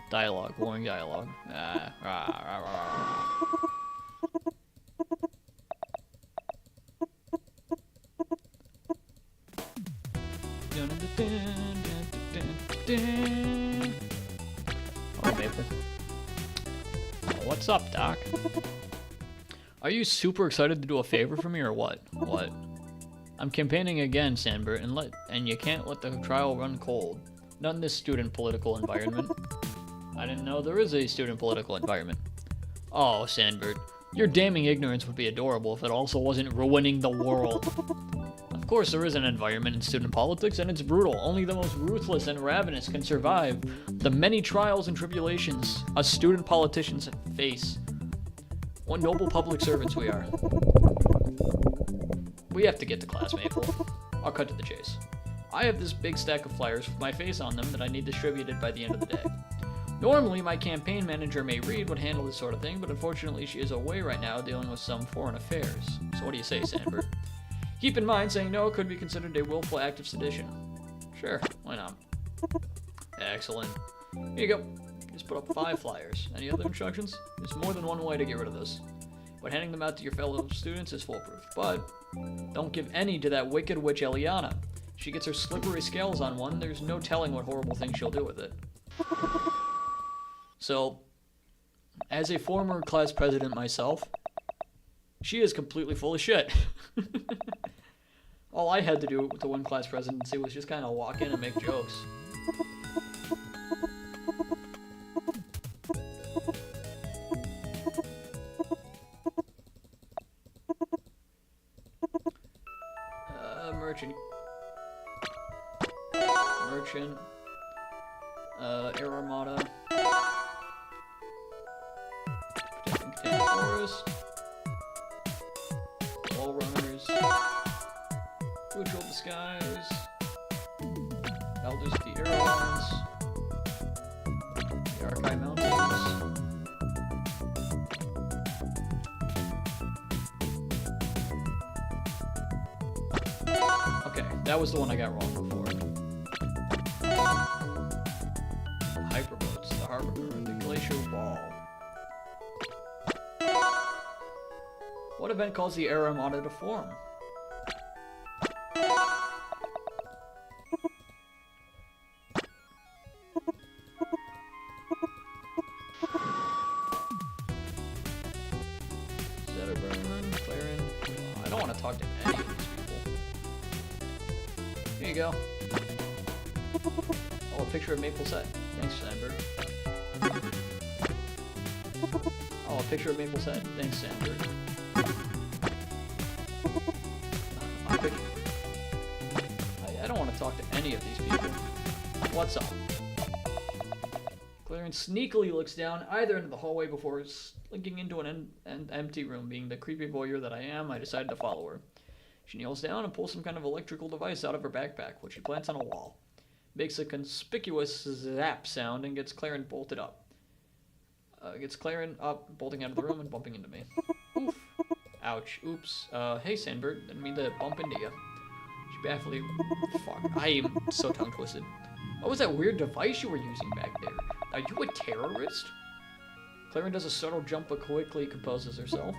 Dialogue, boring dialogue. Ah, rah, rah, rah. Oh, Maple. Oh, what's up, Doc? Are you super excited to do a favor for me or what? What? I'm campaigning again, Sandbert, and you can't let the trial run cold. Not in this student political environment. I didn't know there is a student political environment. Oh, Sandbert, your damning ignorance would be adorable if it also wasn't ruining the world. Of course there is an environment in student politics, and it's brutal. Only the most ruthless and ravenous can survive the many trials and tribulations us student politicians face. What noble public servants we are. We have to get to class, Maple. I'll cut to the chase. I have this big stack of flyers with my face on them that I need distributed by the end of the day. Normally, my campaign manager, May Reed, would handle this sort of thing, but unfortunately she is away right now dealing with some foreign affairs. So what do you say, Sandbert? Keep in mind, saying no could be considered a willful act of sedition. Sure, why not? Excellent. Here you go. Just put up 5 flyers. Any other instructions? There's more than one way to get rid of this. But handing them out to your fellow students is foolproof. But don't give any to that wicked witch Eliana. She gets her slippery scales on one, there's no telling what horrible thing she'll do with it. So, as a former class president myself, she is completely full of shit. All I had to do to win class presidency was just kind of walk in and make jokes. Merchant. Air Armada. Protecting Contained Forest. Wall Runners. Neutral Disguise. Elders of the Airlines. The Archive Mountains. Okay, that was the one I got wrong before. Hyperboats, the harbor, the glacier wall. What event caused the Air Armada to form? I don't want to talk to any of these people. Here you go. Oh, a picture of Maple Set. Thanks, Sandbert. Oh, a picture of Maple Set. Thanks, Sandbert. I don't want to talk to any of these people. What's up? Clarence sneakily looks down either into the hallway before slinking into an empty room. Being the creepy voyeur that I am, I decided to follow her. She kneels down and pulls some kind of electrical device out of her backpack, which she plants on a wall. Makes a conspicuous zap sound and gets Clarence bolted up. Gets Clarence up, bolting out of the room and bumping into me. Oof. Ouch. Oops. Hey, Sandbird. Didn't mean to bump into you. She bafflingly... Fuck. I am so tongue-twisted. What was that weird device you were using back there? Are you a terrorist? Clarence does a subtle jump but quickly composes herself.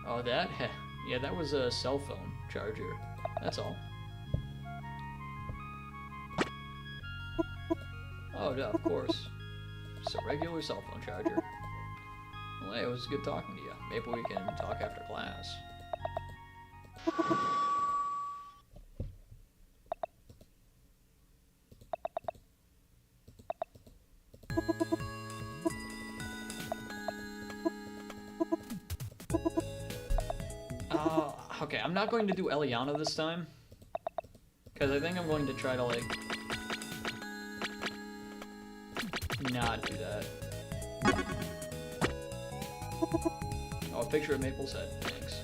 Oh, that? Heh. Yeah, that was a cell phone charger. That's all. Oh, yeah, of course. Just a regular cell phone charger. Well, hey, it was good talking to you. Maybe we can talk after class. Okay, I'm not going to do Eliana this time. Because I think I'm going to try to, like... not do that. Oh, a picture of Maple's head. Thanks.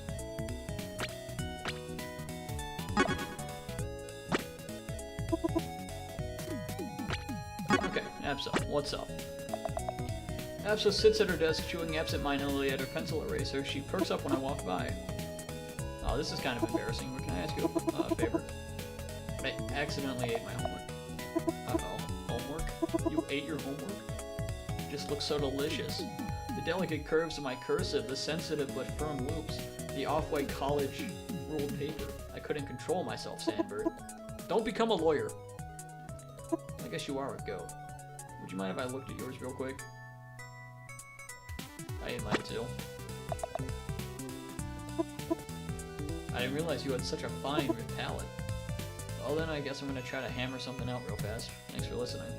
Okay, Absa, what's up? Absa sits at her desk chewing absent-mindedly at her pencil eraser. She perks up when I walk by. Oh, this is kind of embarrassing, but can I ask you a favor? I accidentally ate my homework. Uh-oh. Homework? You ate your homework? It just looks so delicious. The delicate curves of my cursive, the sensitive but firm loops, the off-white college ruled paper. I couldn't control myself, Sandbird. Don't become a lawyer. I guess you are a goat. Would you mind if I looked at yours real quick? I ate mine too. I didn't realize you had such a fine palate. Well then, I guess I'm gonna try to hammer something out real fast. Thanks for listening.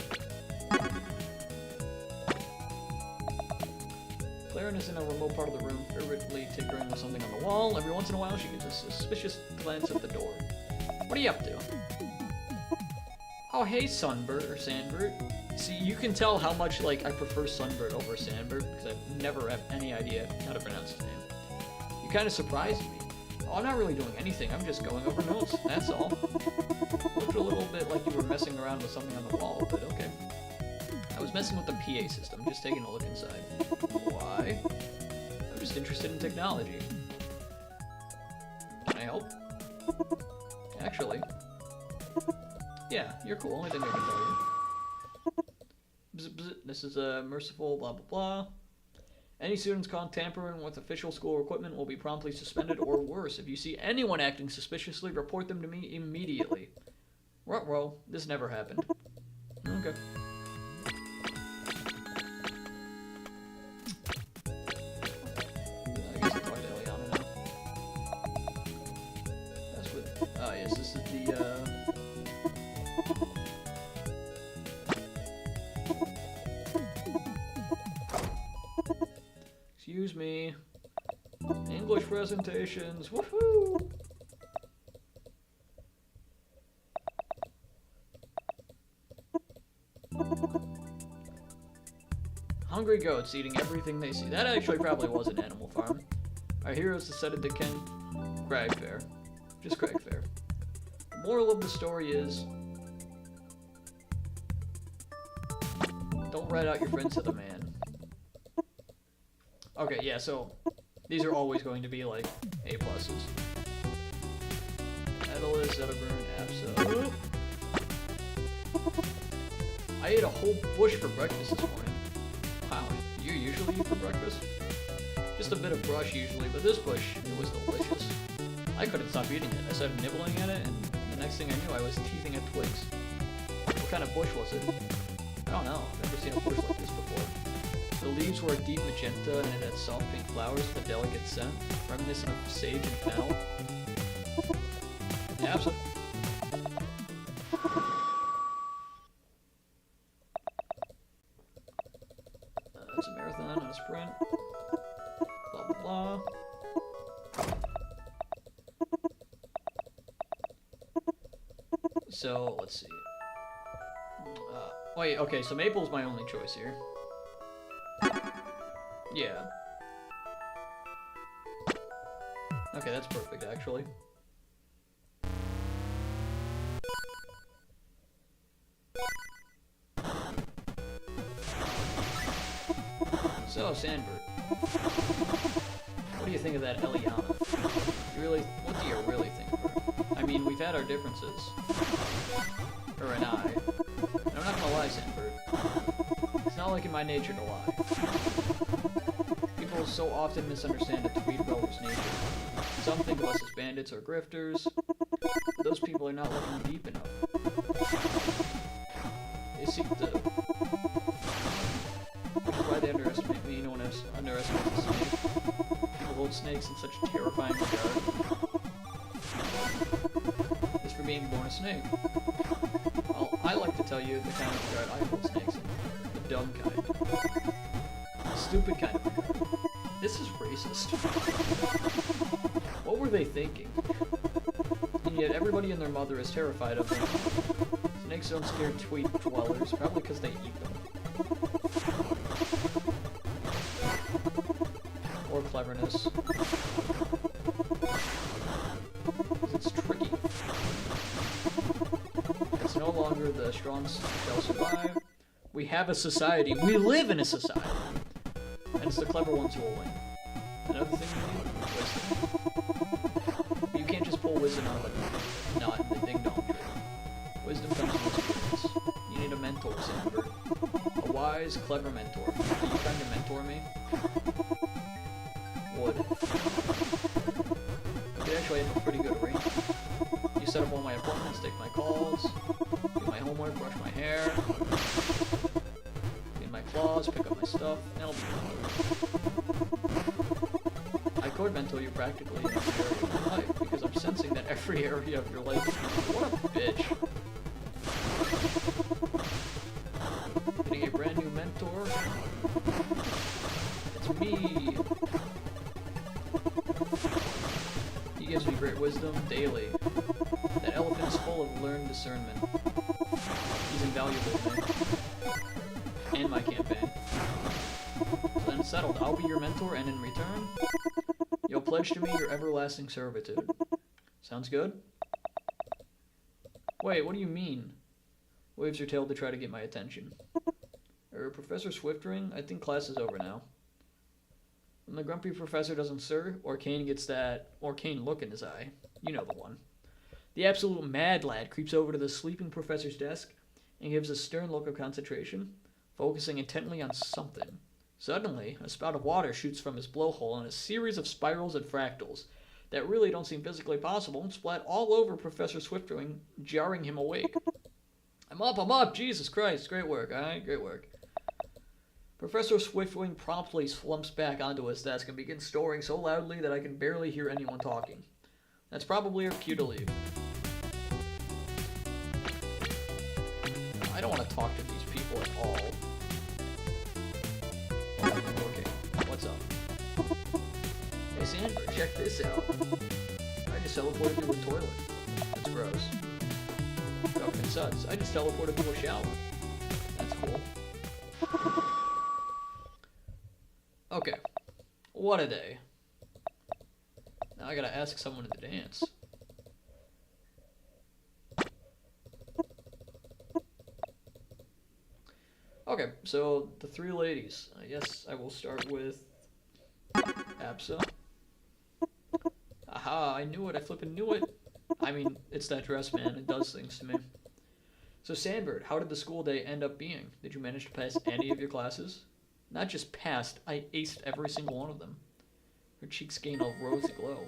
Clarence is in a remote part of the room, fervently tinkering with something on the wall. Every once in a while, she gets a suspicious glance at the door. What are you up to? Oh, hey, Sunbird, or Sandbird. See, you can tell how much, like, I prefer Sunbird over Sandbird, because I never have any idea how to pronounce his name. You kind of surprised me. Oh, I'm not really doing anything, I'm just going over notes, that's all. Looked a little bit like you were messing around with something on the wall, but okay. I was messing with the PA system, just taking a look inside. Why? I'm just interested in technology. Can I help? Actually. Yeah, you're cool, only thing I can tell you. Bzz, bzz, this is a merciful blah blah blah. Any students caught tampering with official school equipment will be promptly suspended, or worse. If you see anyone acting suspiciously, report them to me immediately. Ruh-roh, this never happened. Okay. I guess I'll talk to Eliana now. That's what... Oh, yes, this is the, Excuse me. English presentations. Woohoo! Hungry goats eating everything they see. That actually probably was an Animal Farm. Our heroes decided to Kragg Fair. Just Kragg Fair. The moral of the story is... don't rat out your friends to the man. Okay, yeah, so these are always going to be, like, A+. Atlas, Edinburgh, Absa. I ate a whole bush for breakfast this morning. Wow, you usually eat for breakfast? Just a bit of brush usually, but this bush, it was delicious. I couldn't stop eating it. I started nibbling at it, and the next thing I knew, I was teething at twigs. What kind of bush was it? I don't know. I've never seen a bush like this before. The leaves were a deep magenta and it had soft pink flowers with a delicate scent, reminiscent of sage and fennel. Yeah, absolutely. It's a marathon, not a sprint. Blah, blah, blah. So, let's see. Wait, okay, so Maple's my only choice here. Yeah. Okay, that's perfect, actually. So, Sandberg. What do you think of that Eliana? What do you really think of her? I mean, we've had our differences. Her and I. And I'm not gonna lie, Sandberg. It's not like in my nature to lie. People so often misunderstand a tweed welder's nature. Some think of us as bandits or grifters, but those people are not looking deep enough. They seek to... Which is why they underestimate me. No one else underestimates the snake. People hold snakes in such terrifying regard. Just for being born a snake. Well, I like to tell you the kind of regard I hold snakes in. The dumb kind. The stupid kind of regard. This is racist. What were they thinking? And yet everybody and their mother is terrified of them. Snakes don't scare tweed dwellers, probably because they eat them. Or cleverness. It's tricky. It's no longer the strong shall survive. We have a society. We live in a society. And it's the clever ones who will win. Another thing you need? Wisdom. You can't just pull wisdom out of a knot in the ding-dong tree. Wisdom comes from experience. You need a mentor, Sandberg. A wise, clever mentor. Are you trying to mentor me? Would. Okay, actually I have a pretty good arrangement. You set up all my appointments, take my calls, do my homework, brush my hair, clean my claws, pick up my stuff, and I'll be good. I could mentor you practically in every area of your life, because I'm sensing that every area of your life is... What a bitch. Getting a brand new mentor. It's me. He gives me great wisdom daily. That elephant is full of learned discernment. He's invaluable to me. And my campaign. So then it's settled. I'll be your mentor, and in return, you'll pledge to me your everlasting servitude. Sounds good? Wait, what do you mean? Waves her tail to try to get my attention. Professor Swiftring, I think class is over now. When the grumpy professor doesn't sir, Orcane gets that Orcane look in his eye. You know the one. The absolute mad lad creeps over to the sleeping professor's desk and gives a stern look of concentration, focusing intently on something. Suddenly, a spout of water shoots from his blowhole in a series of spirals and fractals that really don't seem physically possible and splat all over Professor Swiftring, jarring him awake. I'm up, Jesus Christ, great work, alright, great work. Professor Swiftwing promptly slumps back onto his desk and begins snoring so loudly that I can barely hear anyone talking. That's probably her cue to leave. I don't want to talk to these people at all. Okay, what's up? Hey Sandberg, check this out. I just teleported to a toilet. That's gross. Government suds. I just teleported to a shower. That's cool. Okay. What a day. Now I gotta ask someone to dance. Okay, so the three ladies. I guess I will start with Absa. Aha, I knew it. I flippin' knew it. I mean, it's that dress, man. It does things to me. So, Sandbird, how did the school day end up being? Did you manage to pass any of your classes? Not just passed, I aced every single one of them. Her cheeks gained a rosy glow.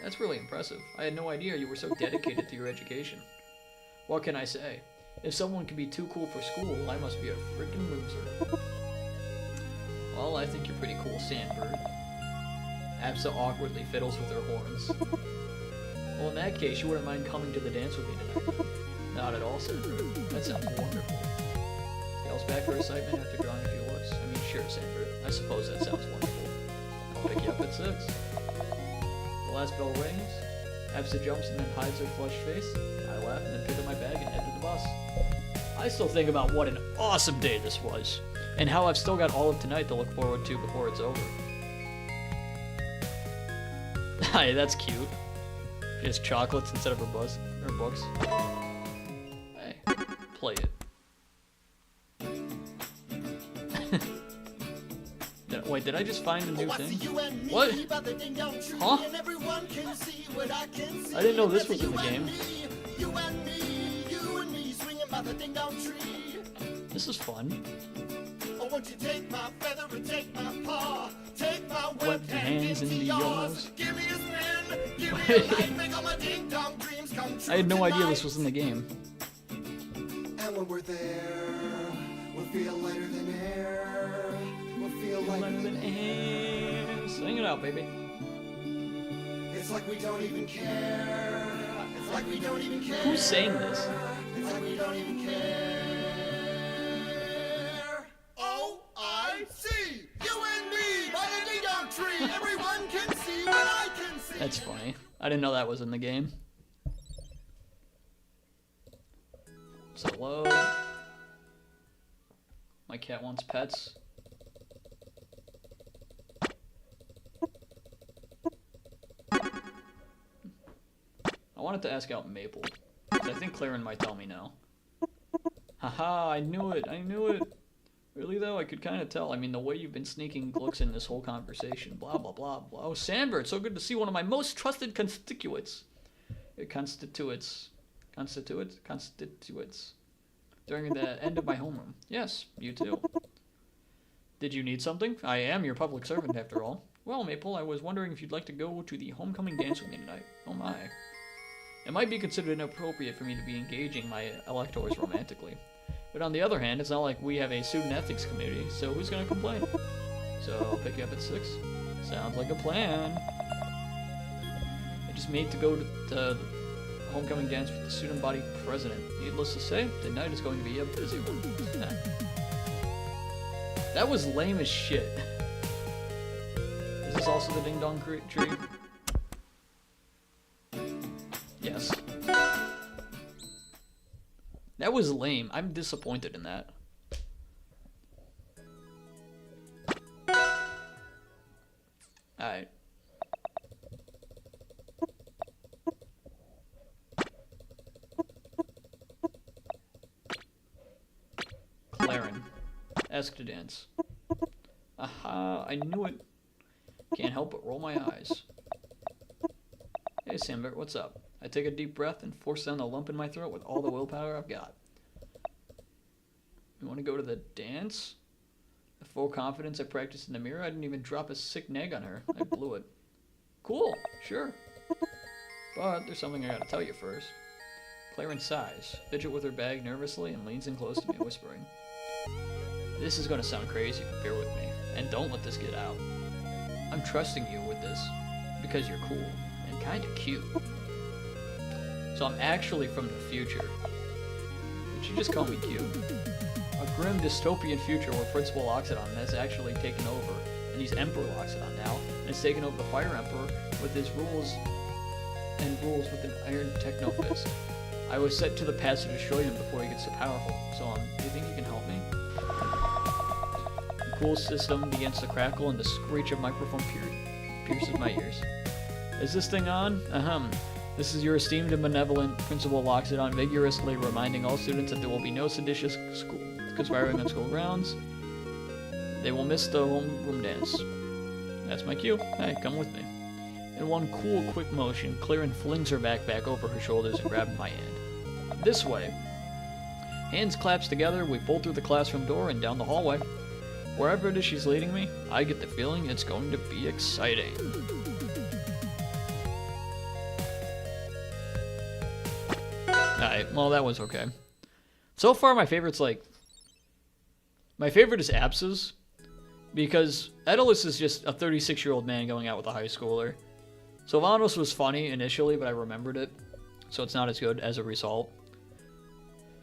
That's really impressive. I had no idea you were so dedicated to your education. What can I say? If someone can be too cool for school, I must be a freaking loser. Well, I think you're pretty cool, Sandbird. Absa awkwardly fiddles with her horns. Well, in that case, you wouldn't mind coming to the dance with me tonight. Not at all, Sandbird. That sounds wonderful. Scales back for excitement after drawing a few looks. I mean, sure, Sandbird. I suppose that sounds wonderful. I'll pick you up at 6. The last bell rings. Absa jumps and then hides her flushed face. I laugh and then pick up my bag and head to the bus. I I still think about what an awesome day this was, and how I've still got all of tonight to look forward to before it's over. Hi, that's cute. She has chocolates instead of her books. Hey, play it. Wait, did I just find a new thing? What? Huh? I didn't know this was in the game. This is fun. Webbed hands into yours. I had no idea this was in the game. And when we're there, we'll feel lighter than air. We'll feel lighter than air. Sing it out, baby. It's like we don't even care. It's like we don't even care. Who's saying this? It's like we don't even care. O-I-C! You and me! By the ding-dong tree! Everyone can see what I can see! That's funny. I didn't know that was in the game. So hello. My cat wants pets. I wanted to ask out Maple, because I think Claren might tell me now. Haha, I knew it, I knew it. Really though, I could kind of tell. I mean, the way you've been sneaking looks in this whole conversation. Blah, blah, blah, blah. Oh, Sandbird, so good to see one of my most trusted constituents. Constituents. During the end of my homeroom. Yes, you too. Did you need something? I am your public servant after all. Well, Maple, I was wondering if you'd like to go to the homecoming dance with me tonight. Oh my. It might be considered inappropriate for me to be engaging my electors romantically. But on the other hand, it's not like we have a student ethics committee, so who's gonna complain? So I'll pick you up at 6. Sounds like a plan. I just made to go to the homecoming dance with the student body president. Needless to say, the night is going to be a busy one. That was lame as shit. Is this also the ding dong tree? Yes. That was lame. I'm disappointed in that. Alright. Claren. Ask to dance. Aha, I knew it. Can't help but roll my eyes. Hey, Sambert, what's up? I take a deep breath and force down the lump in my throat with all the willpower I've got. You want to go to the dance? The full confidence I practiced in the mirror, I didn't even drop a sick neg on her. I blew it. Cool, sure. But there's something I gotta tell you first. Claren sighs, fidgets with her bag nervously, and leans in close to me, whispering. This is gonna sound crazy, but bear with me. And don't let this get out. I'm trusting you with this because you're cool and kinda cute. So I'm actually from the future. But you just call me cute. A grim dystopian future where Principal Loxodon has actually taken over, and he's Emperor Loxodon now, and has taken over the Fire Emperor with his rules with an iron techno fist. I was set to the path to destroy him before he gets so powerful, so do you think you can help me? The cool system begins to crackle and the screech of microphone pierces my ears. Is this thing on? Ahem. This is your esteemed and benevolent Principal Loxodon vigorously reminding all students that there will be no seditious conspiring on school grounds. They will miss the homeroom dance. That's my cue. Hey, come with me. In one cool, quick motion, Claren flings her backpack over her shoulders and grabs my hand. This way. Hands claps together, we pull through the classroom door and down the hallway. Wherever it is she's leading me, I get the feeling it's going to be exciting. Alright, well that was okay. So far my favorite is Abs's, because Daedalus is just a 36-year-old man going out with a high schooler. Sylvanos was funny initially, but I remembered it, so it's not as good as a result.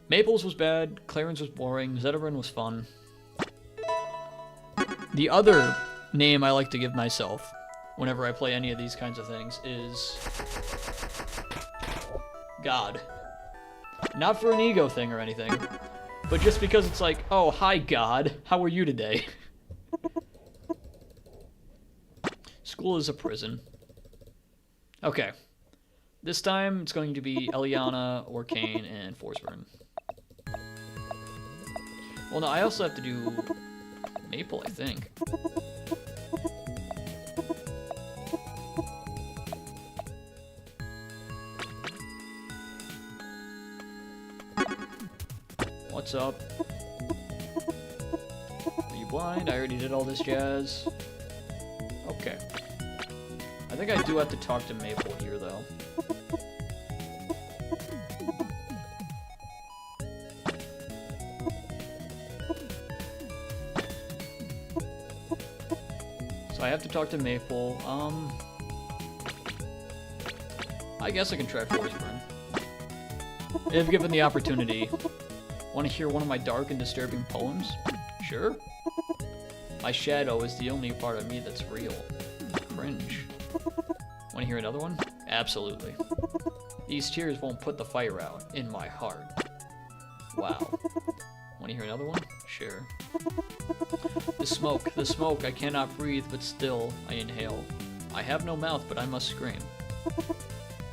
Maples was bad, Claren's was boring, Zedarin was fun. The other name I like to give myself whenever I play any of these kinds of things is God. Not for an ego thing or anything, But just because it's like, oh, hi, God. How are you today? School is a prison. Okay. This time, it's going to be Eliana, Orcane, and Forsburn. Well, no, I also have to do Maple, I think. What's up? Are you blind? I already did all this jazz. Okay. I think I do have to talk to Maple here, though. So I have to talk to Maple. I guess I can try Forsburn. If given the opportunity. Want to hear one of my dark and disturbing poems? Sure. My shadow is the only part of me that's real. Cringe. Want to hear another one? Absolutely. These tears won't put the fire out in my heart. Wow. Want to hear another one? Sure. The smoke, I cannot breathe, but still I inhale. I have no mouth, but I must scream.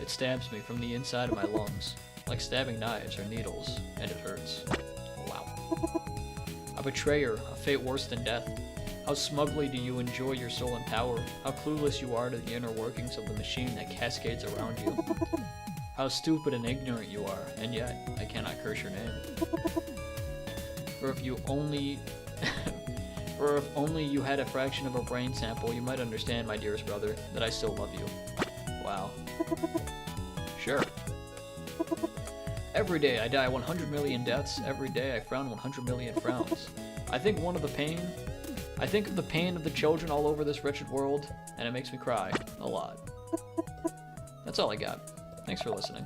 It stabs me from the inside of my lungs, like stabbing knives or needles, and it hurts. Wow. A betrayer, a fate worse than death. How smugly do you enjoy your soul and power? How clueless you are to the inner workings of the machine that cascades around you. How stupid and ignorant you are, and yet I cannot curse your name. For if only you had a fraction of a brain sample, you might understand, my dearest brother, that I still love you. Wow. Sure. Every day I die 100 million deaths. Every day I frown 100 million frowns. I think of the pain of the children all over this wretched world, and it makes me cry a lot. That's all I got. Thanks for listening.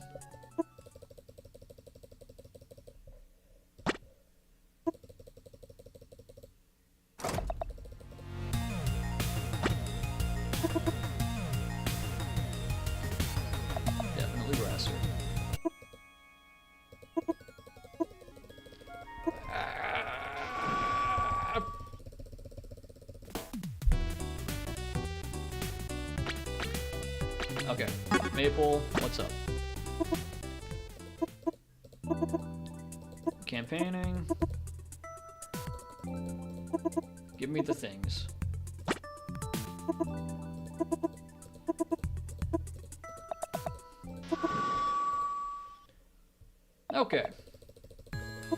Definitely Rasser. Okay, Maple, what's up? Campaigning. Give me the things. Okay.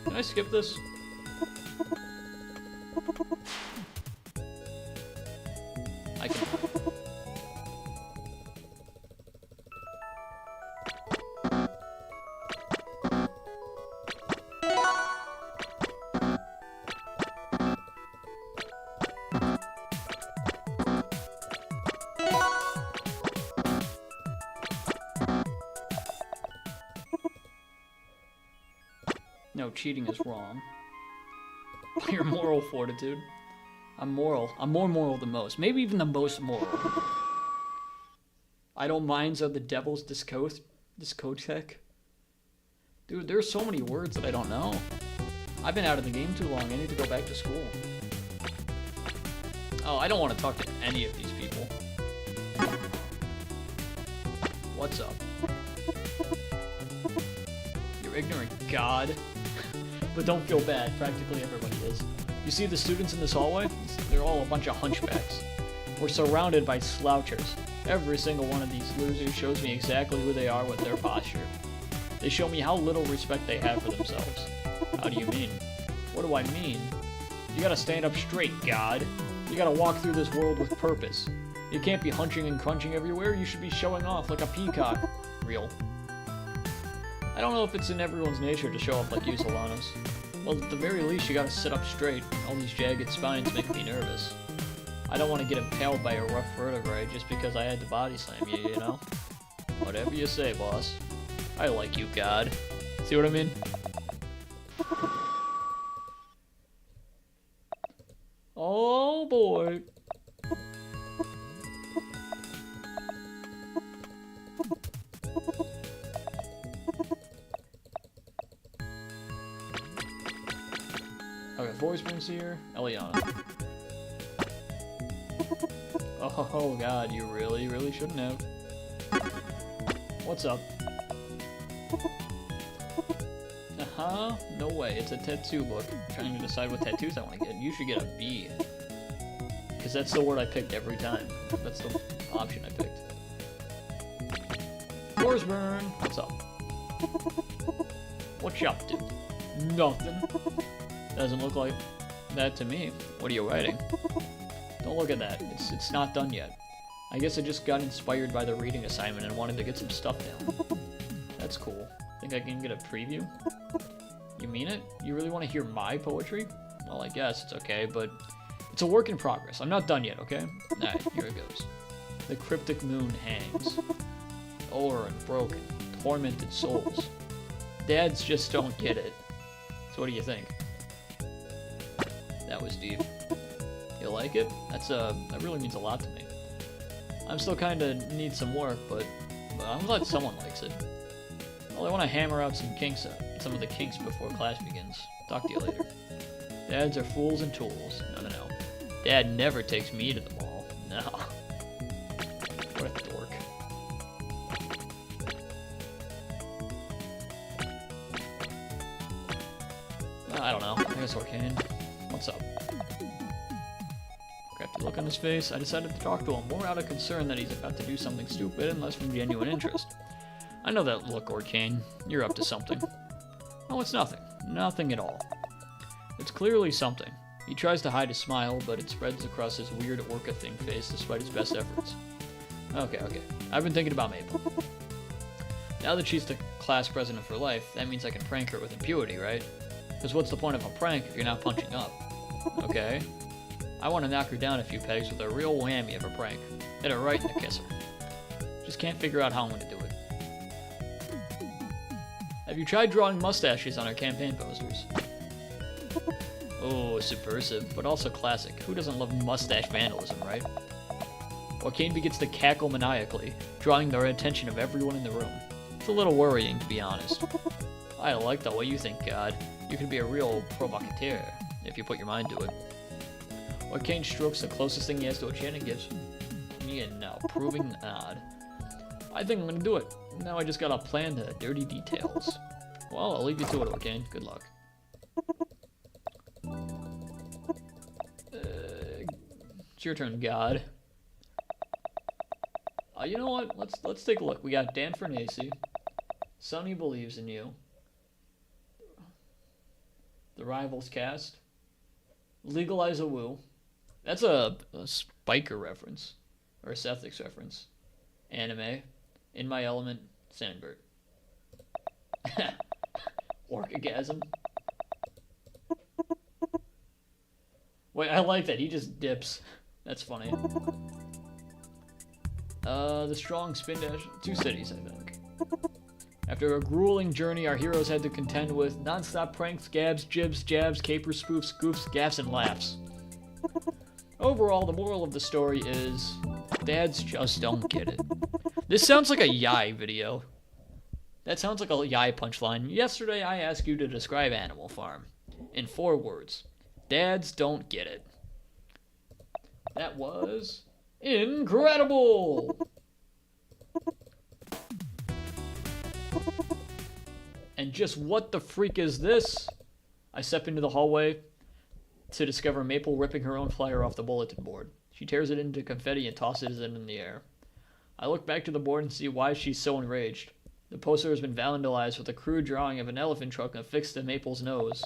Can I skip this? I can. No, cheating is wrong. Your moral fortitude. I'm moral. I'm more moral than most. Maybe even the most moral. I don't mind of the devil's discotheque. Dude, there's so many words that I don't know. I've been out of the game too long. I need to go back to school. Oh, I don't want to talk to any of these people. What's up? You're ignorant, God. But don't feel bad, practically everybody is. You see the students in this hallway? They're all a bunch of hunchbacks. We're surrounded by slouchers. Every single one of these losers shows me exactly who they are with their posture. They show me how little respect they have for themselves. How do you mean? What do I mean? You gotta stand up straight, God. You gotta walk through this world with purpose. You can't be hunching and crunching everywhere. You should be showing off like a peacock. Real. I don't know if it's in everyone's nature to show up like you, Solanas. Well, at the very least, you gotta sit up straight. All these jagged spines make me nervous. I don't want to get impaled by a rough vertebrae just because I had to body slam you, you know? Whatever you say, boss. I like you, God. See what I mean? Oh, boy. Forsberg's here. Eliana. Oh god, you really shouldn't have. What's up? Uh-huh, no way, it's a tattoo book. I'm trying to decide what tattoos I want to get. You should get a B. Because that's the word I picked every time. That's the option I picked. Forsberg, what's up? What you up to? Nothing. Doesn't look like that to me. What are you writing? Don't look at that. It's not done yet. I guess I just got inspired by the reading assignment and wanted to get some stuff down. That's cool. Think I can get a preview? You mean it? You really want to hear my poetry? Well, I guess it's okay, but it's a work in progress. I'm not done yet, okay? Alright, here it goes. The cryptic moon hangs. O'er and broken, tormented souls. Dads just don't get it. So what do you think? That was deep. You like it? That really means a lot to me. I'm still kinda need some work, but I'm glad someone likes it. Well, I want to hammer out some of the kinks before class begins. Talk to you later. Dads are fools and tools. No. Dad never takes me to the mall. No. What a dork. I don't know. There's Arcane. What's up? Crafty look on his face. I decided to talk to him more out of concern that he's about to do something stupid and less from genuine interest. I know that look, Arcane. You're up to something. Oh, it's nothing. Nothing at all. It's clearly something. He tries to hide his smile, but it spreads across his weird orca thing face despite his best efforts. Okay. I've been thinking about Maple. Now that she's the class president for life, that means I can prank her with impunity, right? Because what's the point of a prank if you're not punching up? Okay. I want to knock her down a few pegs with a real whammy of a prank. Hit her right in the kisser. Just can't figure out how I'm going to do it. Have you tried drawing mustaches on our campaign posters? Oh, subversive, but also classic. Who doesn't love mustache vandalism, right? Joaquin begins to cackle maniacally, drawing the attention of everyone in the room. It's a little worrying, to be honest. I like the way you think, God. You can be a real provocateur, if you put your mind to it. Joaquin strokes the closest thing he has to a chin and gives me a approving nod. I think I'm gonna do it. Now I just gotta plan the dirty details. Well, I'll leave you to it, Joaquin. Good luck. It's your turn, God. You know what? Let's take a look. We got Dan Fernacey. Sonny believes in you. The Rivals cast. Legalize a Woo. That's a Spiker reference. Or a Sethix reference. Anime. In My Element. Sandbert. Orcagasm. Wait, I like that. He just dips. That's funny. The Strong Spin Dash. 2 cities, I think. After a grueling journey, our heroes had to contend with non-stop pranks, gabs, jibs, jabs, capers, spoofs, goofs, gaffs, and laughs. Overall, the moral of the story is, dads just don't get it. This sounds like a Yai video. That sounds like a Yai punchline. Yesterday, I asked you to describe Animal Farm. In 4 words. Dads don't get it. That was incredible! And just what the freak is this? I step into the hallway to discover Maple ripping her own flyer off the bulletin board. She tears it into confetti and tosses it in the air. I look back to the board and see why she's so enraged. The poster has been vandalized with a crude drawing of an elephant trunk affixed to Maple's nose.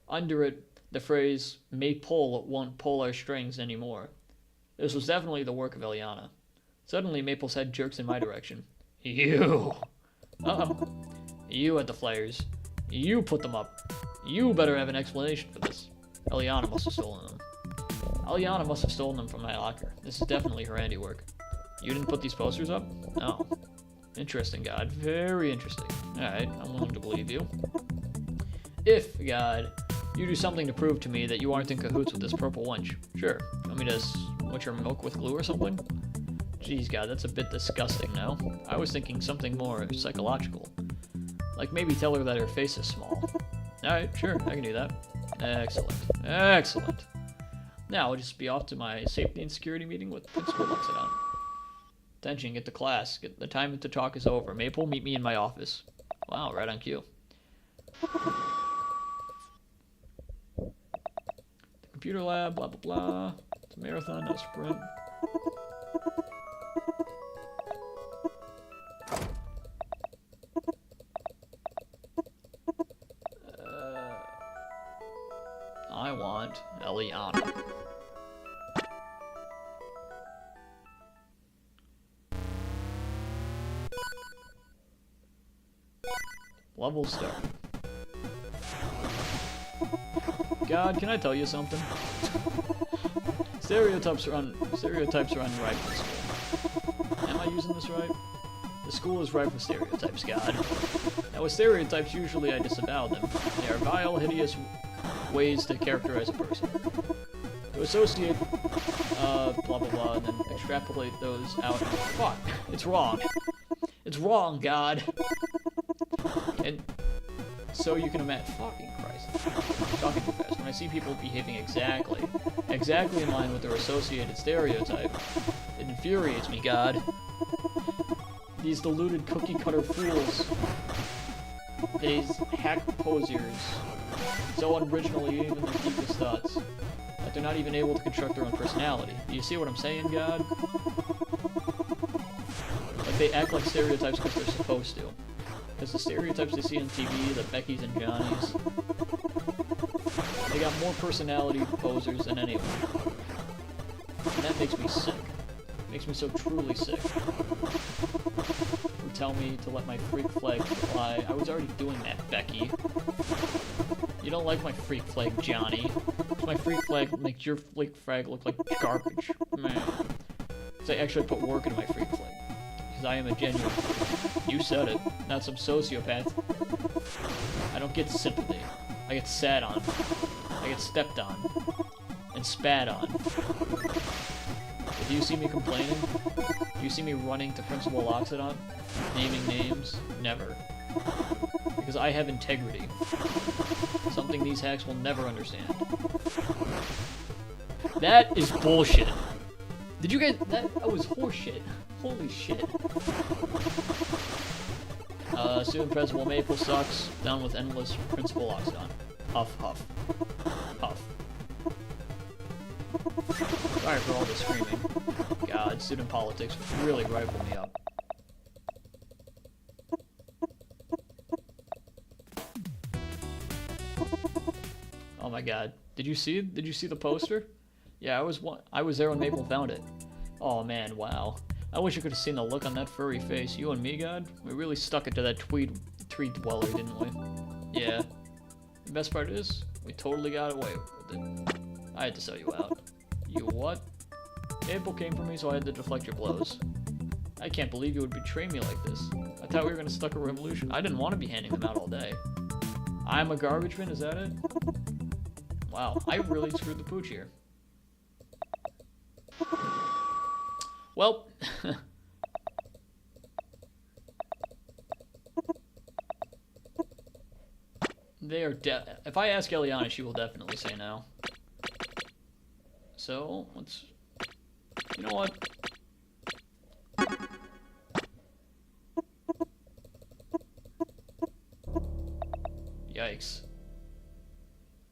Under it, the phrase, Maple won't pull our strings anymore. This was definitely the work of Eliana. Suddenly, Maple's head jerks in my direction. You! You had the flyers. You put them up. You better have an explanation for this. Eliana must have stolen them. Eliana must have stolen them from my locker. This is definitely her handiwork. You didn't put these posters up? No. Interesting, God. Very interesting. Alright, I'm willing to believe you. If, God, you do something to prove to me that you aren't in cahoots with this purple wench, sure. You want me to switch your milk with glue or something? Jeez, God, that's a bit disgusting now. I was thinking something more psychological. Like maybe tell her that her face is small. Alright, sure, I can do that. Excellent. Excellent. Now I'll just be off to my safety and security meeting with Principal Luxodon. Attention, get to class. The time to talk is over. Maple, meet me in my office. Wow, right on cue. The computer lab, blah, blah, blah. It's a marathon, not a sprint. I want Eliana. Level start. God, can I tell you something? Stereotypes are unripe in school. Am I using this right? The school is ripe with stereotypes, God. Now with stereotypes, usually I disavow them. They are vile, hideous ways to characterize a person. To associate, blah blah blah, and then extrapolate those out. Fuck, it's wrong. It's wrong, God. And so you can imagine, fucking Christ, I'm talking too fast. When I see people behaving exactly in line with their associated stereotype, it infuriates me, God. These deluded cookie-cutter fools. These hack posers. So unoriginally even their deepest thoughts, that they're not even able to construct their own personality. Do you see what I'm saying, God? Like, they act like stereotypes because they're supposed to. Because the stereotypes they see on TV, the Beckys and Johnnies, they got more personality posers than anyone. And that makes me sick. It makes me so truly sick. Who tell me to let my freak flag fly. I was already doing that, Becky. You don't like my freak flag, Johnny. My freak flag makes your freak flag look like garbage. Man. So I actually put work into my freak flag. Because I am a genuine freak. You said it, not some sociopath. I don't get sympathy. I get sat on. I get stepped on. And spat on. If you see me complaining, if you see me running to Principal Loxodon, naming names, never. Because I have integrity. Something these hacks will never understand. That is bullshit. Did you guys... That was horseshit. Holy shit. Student Principal Maple sucks. Down with endless Principal Loxodon. Huff, huff. Huff. Sorry for all the screaming. God, student politics really rifle me up. Oh my God! Did you see the poster? Yeah, I was there when Maple found it. Oh man, wow! I wish you could have seen the look on that furry face. You and me, God, we really stuck it to that tree dweller, didn't we? Yeah. The best part is, we totally got away with it. I had to sell you out. You what? Maple came for me, so I had to deflect your blows. I can't believe you would betray me like this. I thought we were gonna start a revolution. I didn't want to be handing them out all day. I'm a garbage bin, is that it? Wow, I really screwed the pooch here. Well, they are if I ask Eliana, she will definitely say no. So, let's... You know what? Yikes.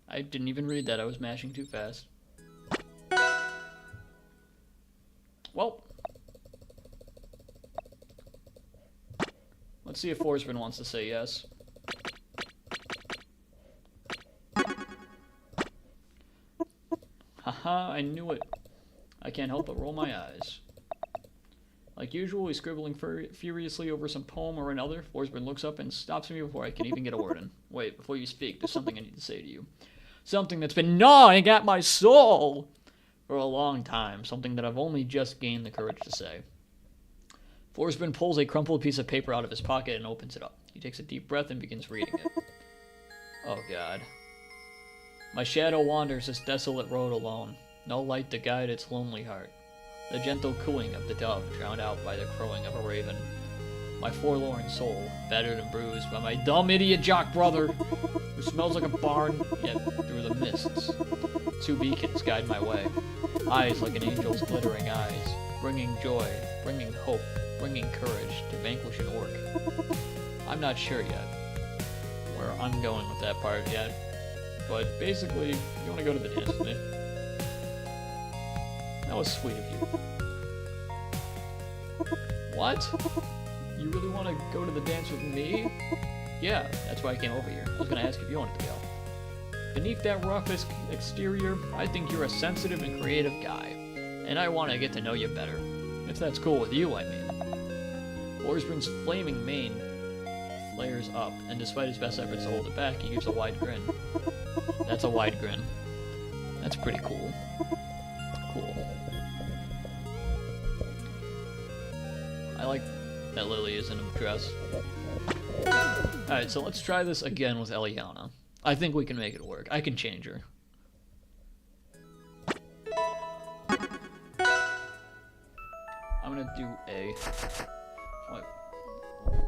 I didn't even read that. I was mashing too fast. Well. Let's see if Forsman wants to say yes. Haha, I knew it. I can't help but roll my eyes. Like usual, he's scribbling furiously over some poem or another. Forsman looks up and stops me before I can even get a word in. Wait, before you speak, there's something I need to say to you. Something that's been gnawing at my soul for a long time. Something that I've only just gained the courage to say. Forsman pulls a crumpled piece of paper out of his pocket and opens it up. He takes a deep breath and begins reading it. Oh, God. My shadow wanders this desolate road alone. No light to guide its lonely heart. The gentle cooing of the dove drowned out by the crowing of a raven. My forlorn soul, battered and bruised by my dumb idiot jock brother, who smells like a barn, yet through the mists. 2 beacons guide my way, eyes like an angel's glittering eyes, bringing joy, bringing hope, bringing courage to vanquish an orc. I'm not sure yet where I'm going with that part yet, but basically, you want to go to the dance with me. That was sweet of you. What? You really want to go to the dance with me? Yeah, that's why I came over here. I was going to ask if you wanted to go. Beneath that rough exterior, I think you're a sensitive and creative guy, and I want to get to know you better. If that's cool with you, I mean. Orsburn's flaming mane flares up, and despite his best efforts to hold it back, he gives a wide grin. That's a wide grin. That's pretty cool. Cool. I like that Lily is in a dress. Alright, so let's try this again with Eliana. I think we can make it work. I can change her. I'm gonna do A. What?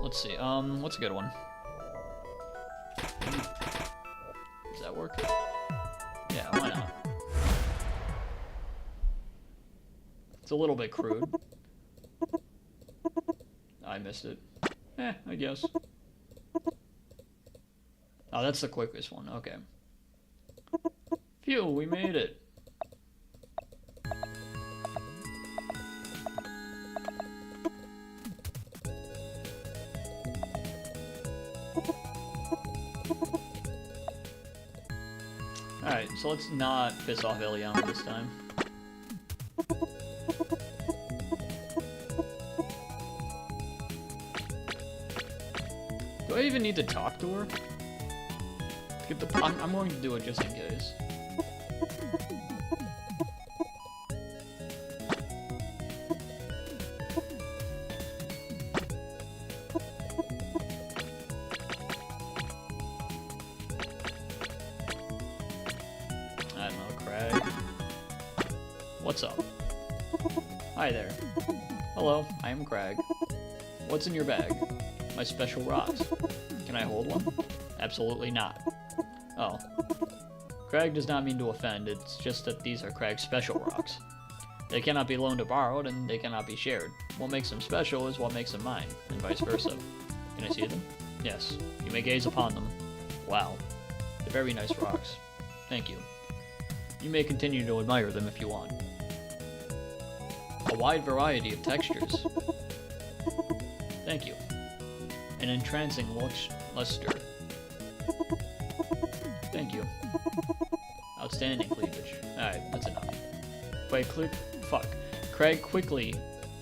Let's see, what's a good one? Does that work? Yeah, why not? It's a little bit crude. I missed it. I guess. Oh, that's the quickest one, okay. Phew, we made it. Alright, so let's not piss off Eliana this time. Do I even need to talk to her? Get the, I'm going to do it just in case. I don't know, Kragg. What's up? Hi there. Hello, I am Kragg. What's in your bag? My special rocks. Can I hold one? Absolutely not. Oh. Kragg does not mean to offend, it's just that these are Kragg's special rocks. They cannot be loaned or borrowed, and they cannot be shared. What makes them special is what makes them mine, and vice versa. Can I see them? Yes. You may gaze upon them. Wow. They're very nice rocks. Thank you. You may continue to admire them if you want. A wide variety of textures. Thank you. An entrancing luster. Thank you. Outstanding cleavage. Alright, that's enough. Kragg quickly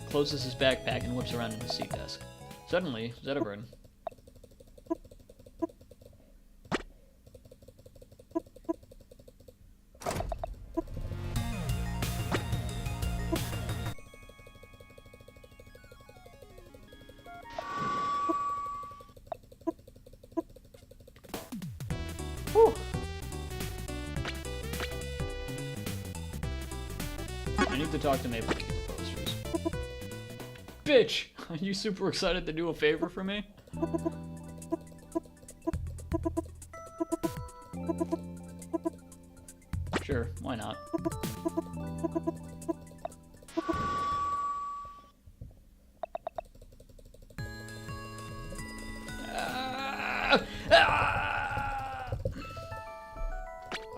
closes his backpack and whips around in his seat desk. Suddenly, Zetterburn. Whew. I need to talk to Maple to get the posters. Bitch! Are you super excited to do a favor for me? Sure, why not?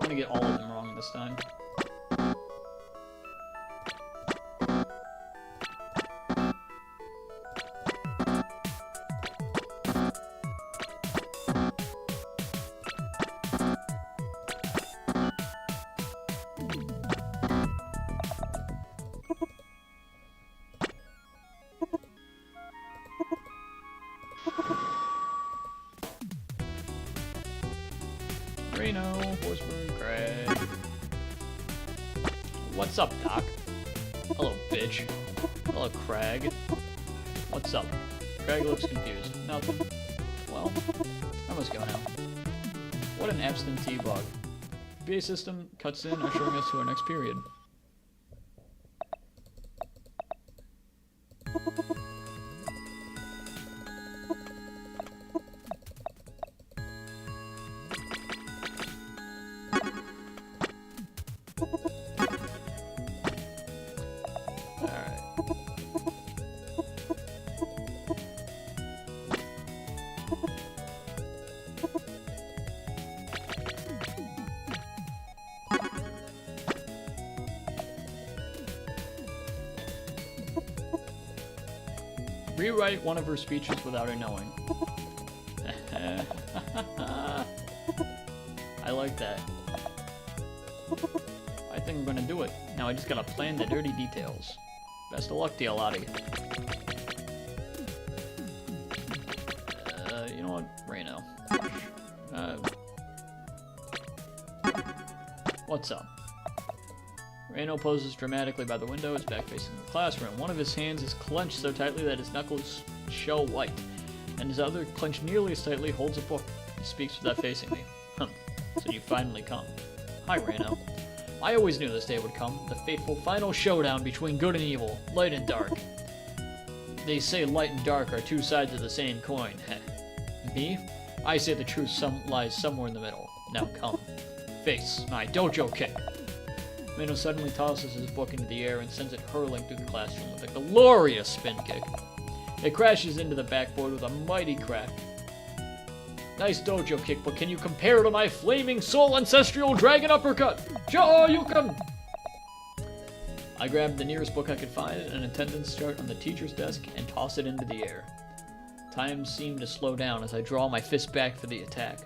I'm gonna get all of them wrong this time. Reno, Horsburn, Kragg. What's up, Doc? Hello, bitch. Hello, Kragg. What's up? Kragg looks confused. Nothing. Well, I must go now. What an absentee bug. PA system cuts in, ushering us to our next period. Rewrite one of her speeches without her knowing. I like that. I think I'm gonna do it. Now I just gotta plan the dirty details. Best of luck to you, Lottie. You know what? Reno. What's up? Reno poses dramatically by the window, his back facing the classroom. One of his hands is clenched so tightly that his knuckles show white, and his other, clenched nearly as tightly, holds a book. He speaks without facing me. So you finally come. Hi, Reno. I always knew this day would come, the fateful final showdown between good and evil, light and dark. They say light and dark are two sides of the same coin. Me? I say the truth lies somewhere in the middle. Now come. Face my dojo kick. Reno suddenly tosses his book into the air and sends it hurling through the classroom with a glorious spin kick. It crashes into the backboard with a mighty crack. Nice dojo kick, but can you compare to my flaming soul ancestral dragon uppercut? Shoryuken! I grabbed the nearest book I could find, an attendance chart on the teacher's desk, and toss it into the air. Time seemed to slow down as I draw my fist back for the attack.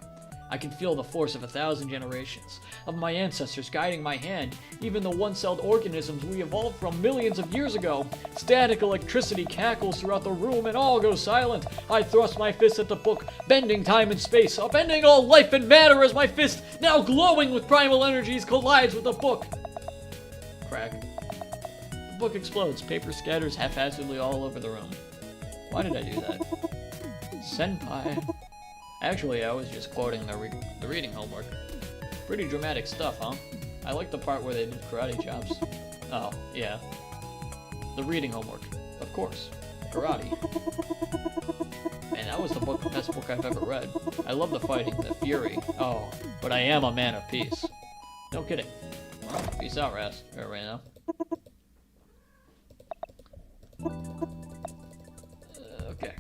I can feel the force of 1,000 generations, of my ancestors guiding my hand, even the one-celled organisms we evolved from millions of years ago. Static electricity cackles throughout the room and all goes silent. I thrust my fist at the book, bending time and space, upending all life and matter as my fist, now glowing with primal energies, collides with the book. Crack. The book explodes, paper scatters haphazardly all over the room. Why did I do that? Senpai. Actually, I was just quoting the reading homework. Pretty dramatic stuff, huh? I like the part where they did karate chops. Oh, yeah. The reading homework. Of course. Karate. Man, that was the best book I've ever read. I love the fighting, the fury. Oh, but I am a man of peace. No kidding. Well, peace out, Reno. Okay.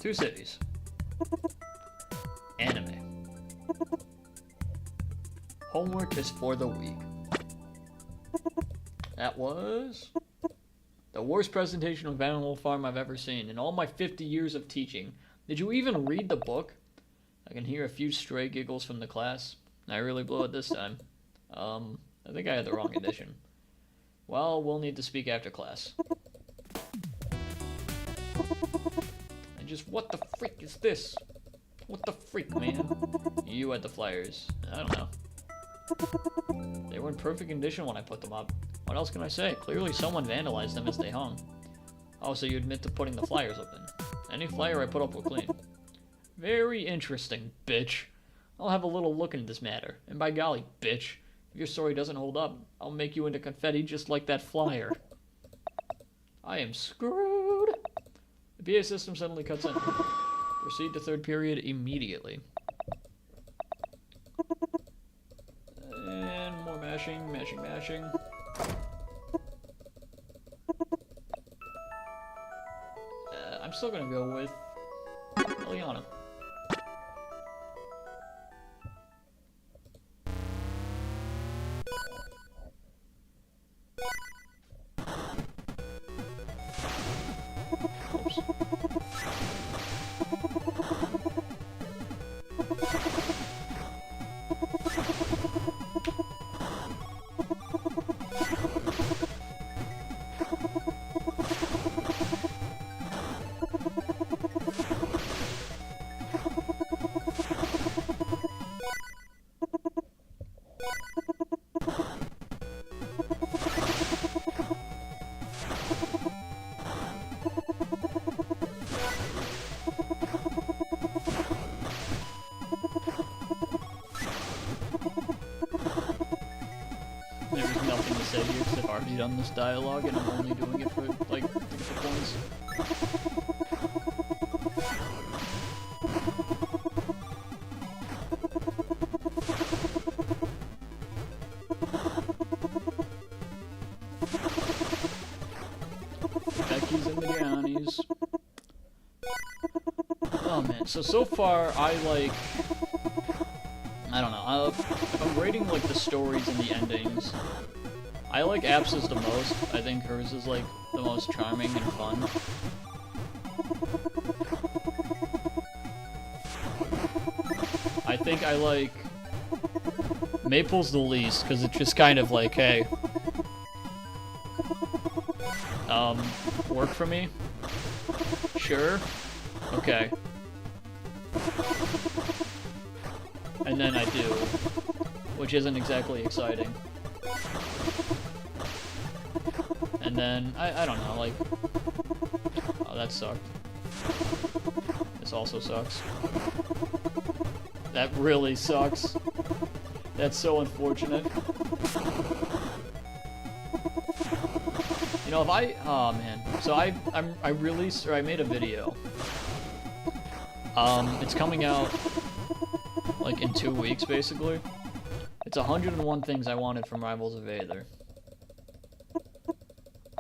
Two cities. Anime. Homework is for the week. That was the worst presentation of Animal Farm I've ever seen in all my 50 years of teaching. Did you even read the book? I can hear a few stray giggles from the class. I really blew it this time. I think I had the wrong edition. Well, we'll need to speak after class. What the freak is this? What the freak, man? You had the flyers. I don't know. They were in perfect condition when I put them up. What else can I say? Clearly someone vandalized them as they hung. Oh, so you admit to putting the flyers up then? Any flyer I put up will clean. Very interesting, bitch. I'll have a little look into this matter. And by golly, bitch, if your story doesn't hold up, I'll make you into confetti just like that flyer. I am screwed. The PA system suddenly cuts in. Proceed to third period immediately. And more mashing. I'm still gonna go with Eliana. Done this dialogue and I'm only doing it for like points. Becky's and the Johnnies. Oh man, so far I don't know. If I'm rating like the stories and the endings, I like Apps's the most. I think hers is like the most charming and fun. I think I like Maple's the least, because it's just kind of like, hey, work for me? Sure. Okay. And then I do, which isn't exactly exciting. And then, I don't know, like, oh, that sucked. This also sucks. That really sucks. That's so unfortunate. You know, if I, oh man. So I released, or I made a video. It's coming out, like, in 2 weeks, basically. It's 101 things I wanted from Rivals of Aether.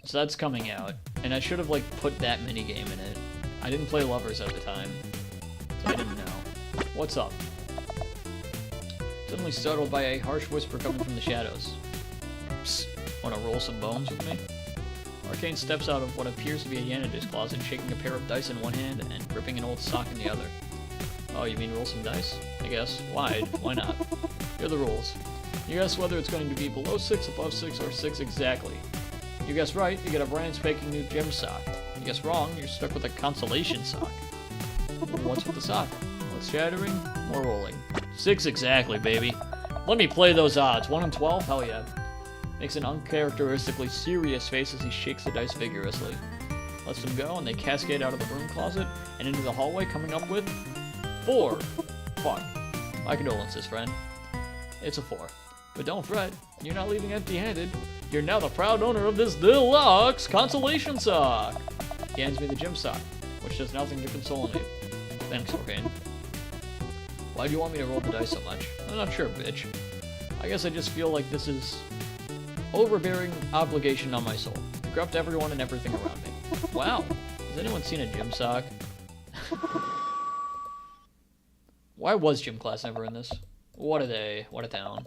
So that's coming out. And I should have, like, put that minigame in it. I didn't play Lovers at the time, so I didn't know. What's up? Suddenly startled by a harsh whisper coming from the shadows. Psst, wanna roll some bones with me? Arcane steps out of what appears to be a janitor's closet, shaking a pair of dice in one hand and gripping an old sock in the other. Oh, you mean roll some dice? I guess. Why? Why not? Here are the rules. You guess whether it's going to be below 6, above 6, or 6 exactly. You guess right, you get a brand spanking new gem sock. You guess wrong, you're stuck with a consolation sock. What's with the sock? Less shattering, more rolling. 6 exactly, baby. Let me play those odds. 1 in 12? Hell yeah. Makes an uncharacteristically serious face as he shakes the dice vigorously. Lets them go, and they cascade out of the broom closet and into the hallway, coming up with 4. Fuck. My condolences, friend. It's a 4. But don't fret, you're not leaving empty-handed. You're now the proud owner of this deluxe consolation sock. He hands me the gem sock, which does nothing to console me. Thanks, Arcane. Why do you want me to roll the dice so much? I'm not sure, bitch. I guess I just feel like this is overbearing obligation on my soul. To corrupt everyone and everything around me. Wow. Has anyone seen a gym sock? Why was gym class never in this? What a day. What a town.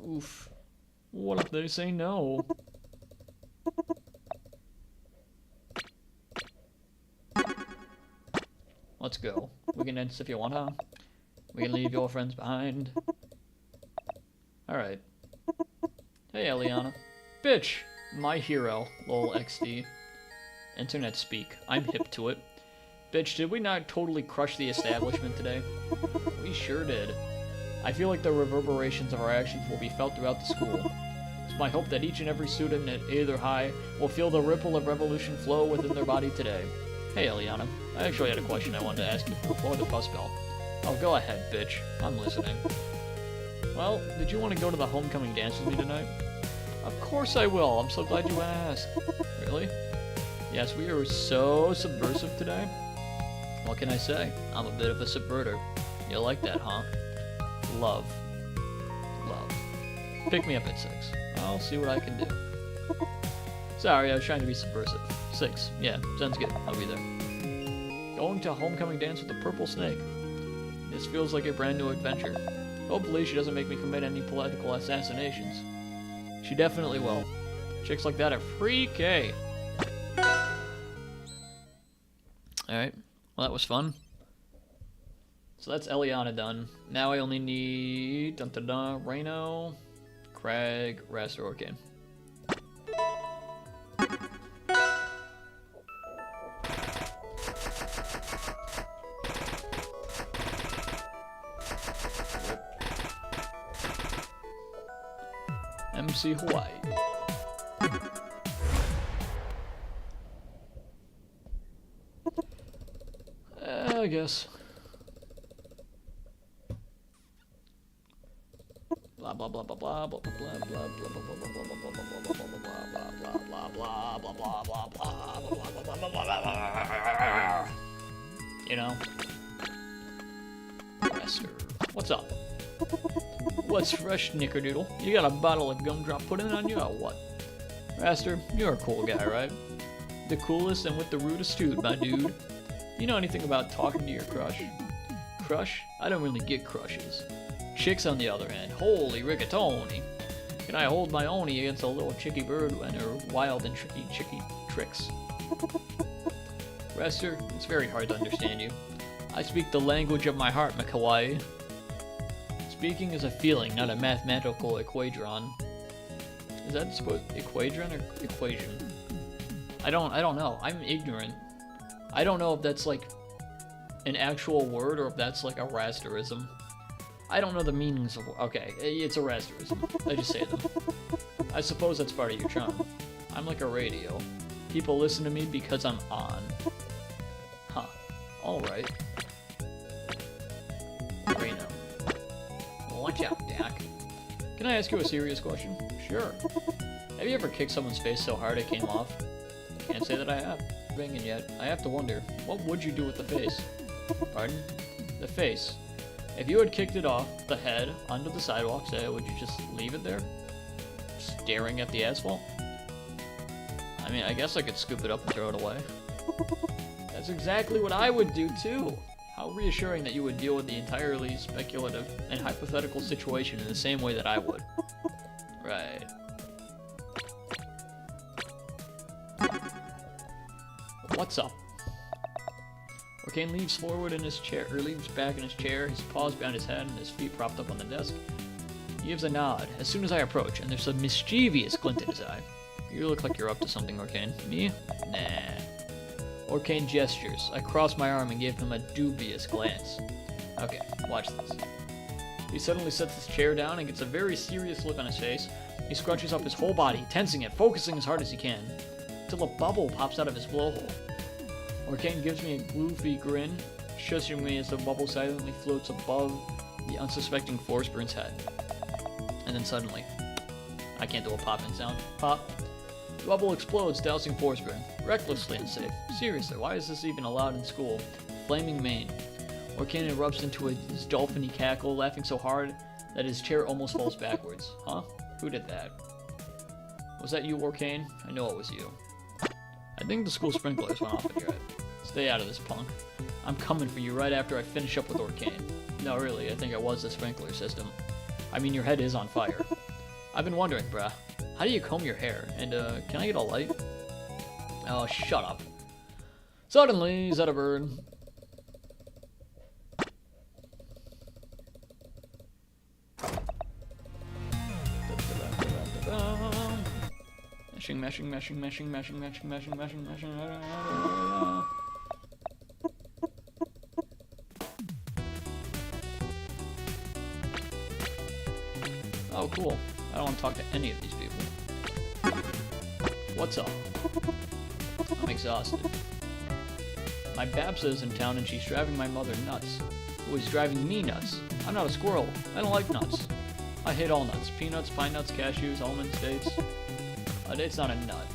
Oof. What if they say no? Let's go. We can dance if you want, huh? We can leave your friends behind. Alright. Hey, Eliana. Bitch! My hero. Lol XD. Internet speak. I'm hip to it. Bitch, did we not totally crush the establishment today? We sure did. I feel like the reverberations of our actions will be felt throughout the school. It's my hope that each and every student at Aether High will feel the ripple of revolution flow within their body today. Hey, Eliana. I actually had a question I wanted to ask you before the bus bell. Oh, go ahead, bitch. I'm listening. Well, did you want to go to the homecoming dance with me tonight? Of course I will. I'm so glad you asked. Really? Yes, we are so subversive today. What can I say? I'm a bit of a subverter. You like that, huh? Love. Love. Pick me up at 6. I'll see what I can do. Sorry, I was trying to be subversive. 6. Yeah, sounds good. I'll be there. Going to a homecoming dance with the purple snake. This feels like a brand new adventure. Hopefully she doesn't make me commit any political assassinations. She definitely will. Chicks like that are freaky. Alright. Well, that was fun. So that's Eliana done. Now I only need Reno, Kragg, Raster, Arcane. MC Hawaii. I guess. Blah blah blah blah blah blah blah blah blah blah blah blah blah blah blah blah blah. You know. Raster. What's up? What's fresh, Knickerdoodle? You got a bottle of gumdrop pudding on you or what? Raster, you're a cool guy, right? The coolest and with the rudest dude, my dude. You know anything about talking to your crush? Crush? I don't really get crushes. chicks on the other hand. Holy rigatoni. Can I hold my own against a little chicky bird and her wild and tricky chicky tricks? Rester, it's very hard to understand you. I speak the language of my heart, Makawaii. Speaking is a feeling, not a mathematical equadron. Is that supposed equadron or equation? I don't know. I'm ignorant. I don't know if that's like an actual word or if that's like a rasterism. I don't know the meanings of. Okay, it's a rasterism. I just say them. I suppose that's part of your charm. I'm like a radio. People listen to me because I'm on. Huh. Alright. Reno. Watch out, Dak. Can I ask you a serious question? Sure. Have you ever kicked someone's face so hard it came off? Can't say that I have. Banging yet. I have to wonder, what would you do with the face? Pardon? The face. If you had kicked it off the head onto the sidewalk, say, would you just leave it there? Staring at the asphalt? I mean, I guess I could scoop it up and throw it away. That's exactly what I would do too. How reassuring that you would deal with the entirely speculative and hypothetical situation in the same way that I would. Right. What's up? Orkane leaves forward in his chair, or leaves back in his chair, his paws behind his head and his feet propped up on the desk. He gives a nod as soon as I approach, and there's a mischievous glint in his eye. You look like you're up to something, Orkane. Me? Nah. Orkane gestures. I cross my arm and give him a dubious glance. Okay, watch this. He suddenly sets his chair down and gets a very serious look on his face. He scrunches up his whole body, tensing it, focusing as hard as he can, till a bubble pops out of his blowhole. Orkane gives me a goofy grin, shushing me as the bubble silently floats above the unsuspecting Forsburn's head. And then suddenly, I can't do a popping sound. Pop. The bubble explodes, dousing Forsburn. Recklessly unsafe. Seriously, why is this even allowed in school? Flaming mane. Orkane erupts into his dolphin-y cackle, laughing so hard that his chair almost falls backwards. Huh? Who did that? Was that you, Orkane? I know it was you. I think the school sprinklers went off in your head. Stay out of this, punk. I'm coming for you right after I finish up with Orkane. No, really, I think it was the sprinkler system. I mean, your head is on fire. I've been wondering, bruh. How do you comb your hair? And, can I get a light? Oh, shut up. Suddenly, he's at a bird. Mashing. Oh, cool. I don't want to talk to any of these people. What's up? I'm exhausted. My Babsa is in town and she's driving my mother nuts. Who is driving me nuts? I'm not a squirrel. I don't like nuts. I hate all nuts. Peanuts, pine nuts, cashews, almonds, dates. A date's not a nut.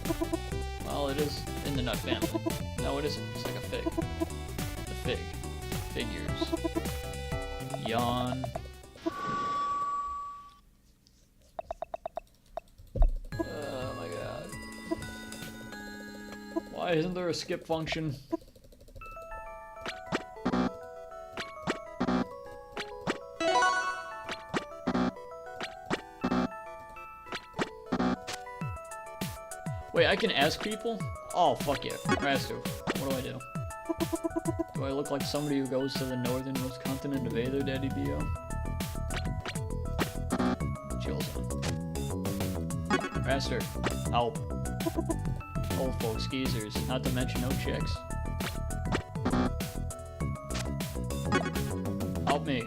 Well, it is in the nut family. No, it isn't. It's like a fig. The fig. Figures. Yawn. Oh my god. Why isn't there a skip function? Wait, I can ask people? Oh, fuck yeah. Raster. What do? Do I look like somebody who goes to the northernmost continent of Aether, Daddy Dio? Chill zone. Raster. Help. Old folks, geezers. Not to mention no chicks. Help me.